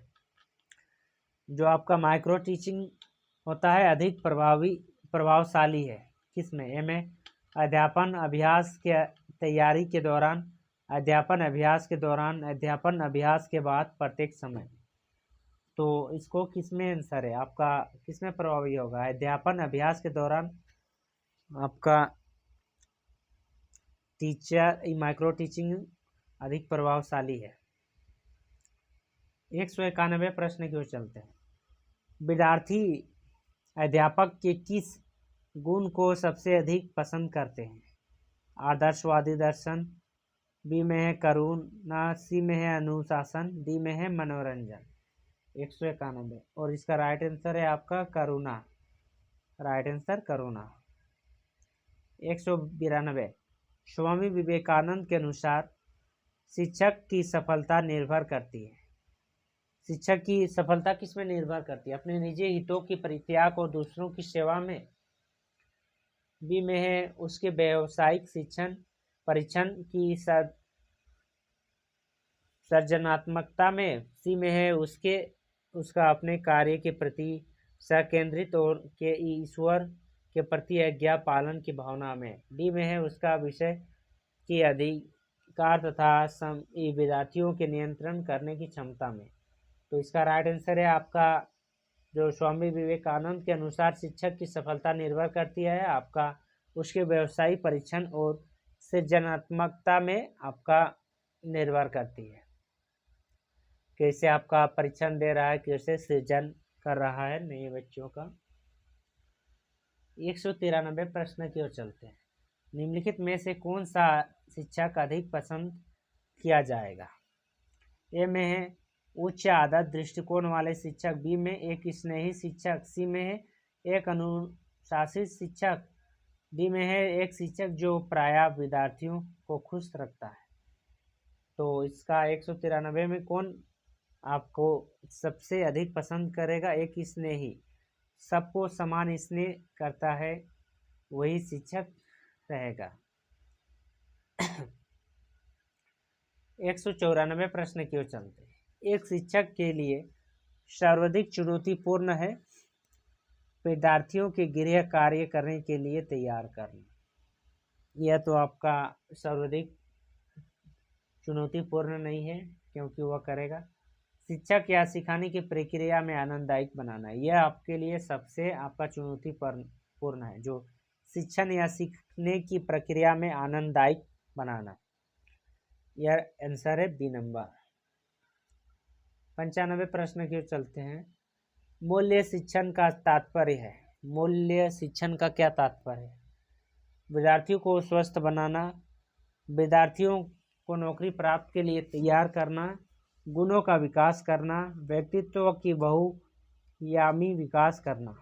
[SPEAKER 1] जो आपका माइक्रो टीचिंग होता है अधिक प्रभावशाली है। किसमें? ए में अध्यापन अभ्यास के तैयारी के दौरान, अध्यापन अभ्यास के दौरान, अध्यापन अभ्यास के बाद, प्रत्येक समय। तो इसको किसमें आंसर है आपका, किसमें प्रभावी होगा? अध्यापन अभ्यास के दौरान आपका माइक्रो टीचिंग अधिक प्रभावशाली है। 191 प्रश्न की ओर चलते हैं। विद्यार्थी अध्यापक के किस गुण को सबसे अधिक पसंद करते हैं? आदर्शवादी दर्शन, बी में है करुणा, सी में है अनुशासन, डी में है मनोरंजन। 191 और इसका राइट आंसर है आपका करुणा। राइट आंसर करुणा। 192 स्वामी विवेकानंद के अनुसार शिक्षक की सफलता निर्भर करती है। शिक्षक की सफलता किसमें निर्भर करती है? अपने निजी हितों की परित्याग और दूसरों की सेवा में। बी में है उसके व्यावसायिक शिक्षण परीक्षण की सृजनात्मकता में। सी में है उसका अपने कार्य के प्रति सकेंद्रित और के ईश्वर के प्रति आज्ञा पालन की भावना में। डी में है उसका विषय की अधिकार तथा विद्यार्थियों के नियंत्रण करने की क्षमता में। तो इसका राइट आंसर है आपका जो स्वामी विवेकानंद के अनुसार शिक्षक की सफलता निर्भर करती है आपका उसके व्यवसायिक परीक्षण और सृजनात्मकता में आपका निर्भर करती है। कैसे आपका परीक्षण दे रहा है, कैसे सृजन कर रहा है नए बच्चों का। 193 प्रश्न की ओर चलते हैं। निम्नलिखित में से कौन सा शिक्षक अधिक पसंद किया जाएगा? ए में है उच्च आदत दृष्टिकोण वाले शिक्षक, बी में एक स्नेही शिक्षक, सी में है एक अनुशासित शिक्षक, डी में है एक शिक्षक जो प्रायः विद्यार्थियों को खुश रखता है। तो इसका 193 में कौन आपको सबसे अधिक पसंद करेगा? एक स्नेही, सबको समान स्नेह करता है वही शिक्षक रहेगा। 194 प्रश्न की ओर चलते हैं। एक शिक्षक के लिए सर्वाधिक चुनौतीपूर्ण है विद्यार्थियों के गृह कार्य करने के लिए तैयार करना। यह तो आपका सर्वाधिक चुनौतीपूर्ण नहीं है क्योंकि वह करेगा। शिक्षक या सिखाने की प्रक्रिया में आनंददायक बनाना, यह आपके लिए सबसे आपका चुनौतीपूर्ण है। जो शिक्षण या सीखने की प्रक्रिया में आनंददायक बनाना, यह आंसर है बी नंबर। 95 प्रश्न की ओर चलते हैं। मूल्य शिक्षण का तात्पर्य है। मूल्य शिक्षण का क्या तात्पर्य है? विद्यार्थियों को स्वस्थ बनाना, विद्यार्थियों को नौकरी प्राप्त के लिए तैयार करना, गुणों का विकास करना, व्यक्तित्व की बहुआयामी विकास करना।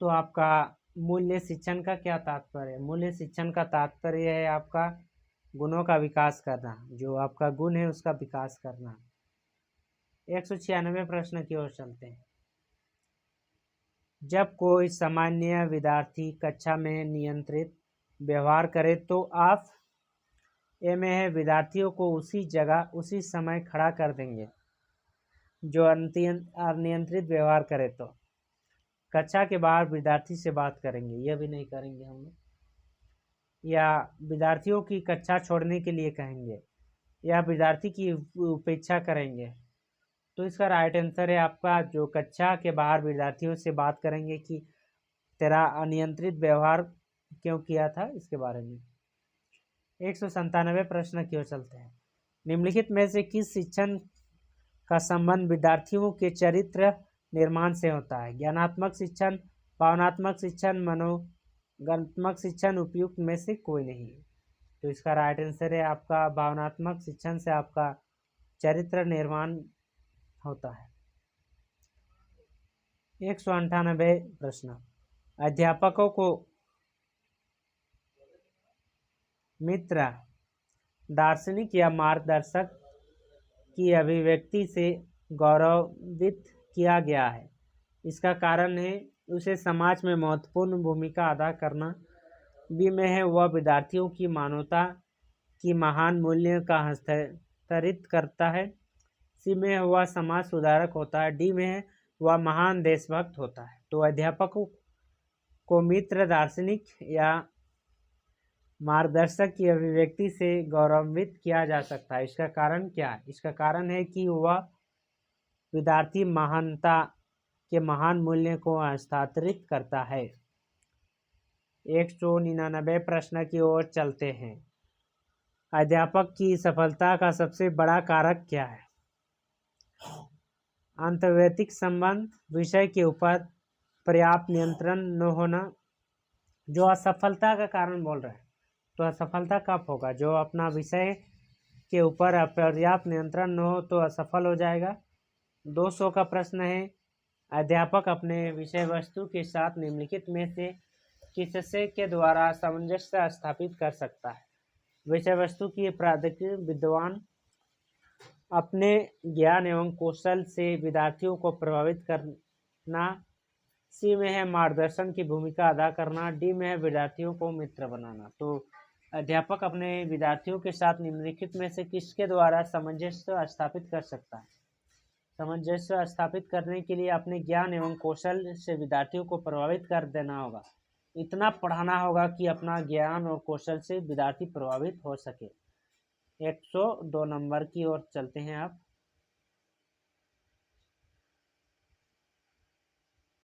[SPEAKER 1] तो आपका मूल्य शिक्षण का क्या तात्पर्य है? मूल्य शिक्षण का तात्पर्य है आपका गुणों का विकास करना, जो आपका गुण है उसका विकास करना। 196 प्रश्न की ओर चलते हैं। जब कोई सामान्य विद्यार्थी कक्षा में नियंत्रित व्यवहार करे तो आप ए में है विद्यार्थियों को उसी जगह उसी समय खड़ा कर देंगे। जो अनियंत्रित व्यवहार करे तो कक्षा के बाहर विद्यार्थी से बात करेंगे, यह भी नहीं करेंगे हम लोग, या विद्यार्थियों की कक्षा छोड़ने के लिए कहेंगे, या विद्यार्थी की उपेक्षा करेंगे। तो इसका राइट आंसर है आपका जो कक्षा के बाहर विद्यार्थियों से बात करेंगे कि तेरा अनियंत्रित व्यवहार क्यों किया था, इसके बारे में। 197 प्रश्न की ओर चलते हैं। निम्नलिखित में से किस शिक्षण का संबंध विद्यार्थियों के चरित्र निर्माण से होता है? ज्ञानात्मक शिक्षण, भावनात्मक शिक्षण, मनोगतात्मक शिक्षण, उपयुक्त में से कोई नहीं। तो इसका राइट आंसर है आपका भावनात्मक शिक्षण से आपका चरित्र निर्माण होता है। 198 प्रश्न। अध्यापकों को मित्र, दार्शनिक या मार्गदर्शक की अभिव्यक्ति से गौरवित किया गया है। इसका कारण है उसे समाज में महत्वपूर्ण भूमिका अदा करना। बी में है वह विद्यार्थियों की मानवता की महान मूल्य का हस्तांतरित करता है। सी में है वह समाज सुधारक होता है। डी में है वह महान देशभक्त होता है। तो अध्यापक को मित्र, दार्शनिक या मार्गदर्शक की अभिव्यक्ति से गौरवान्वित किया जा सकता है। इसका कारण क्या है? इसका कारण है कि वह विद्यार्थी महानता के महान मूल्य को हस्तांतरित करता है। 199 प्रश्न की ओर चलते हैं। अध्यापक की सफलता का सबसे बड़ा कारक क्या है? अंतर्वैयक्तिक संबंध, विषय के ऊपर पर्याप्त नियंत्रण न होना। जो असफलता का कारण बोल रहे हैं, तो असफलता कब होगा? जो अपना विषय के ऊपर पर्याप्त नियंत्रण न हो तो असफल हो जाएगा। 200 का प्रश्न है, अध्यापक अपने विषय वस्तु के साथ निम्नलिखित में से किससे के द्वारा सामंजस्य स्थापित कर सकता है? विषय वस्तु की प्राधिकृत विद्वान अपने ज्ञान एवं कौशल से विद्यार्थियों को प्रभावित करना। सी में है मार्गदर्शन की भूमिका अदा करना। डी में है विद्यार्थियों को मित्र बनाना। तो अध्यापक अपने विद्यार्थियों के साथ निम्नलिखित में से किसके द्वारा सामंजस्य स्थापित कर सकता है? सामंजस्य स्थापित करने के लिए अपने ज्ञान एवं कौशल से विद्यार्थियों को प्रभावित कर देना होगा। इतना पढ़ाना होगा कि अपना ज्ञान और कौशल से विद्यार्थी प्रभावित हो सके। 102 नंबर की ओर चलते हैं आप।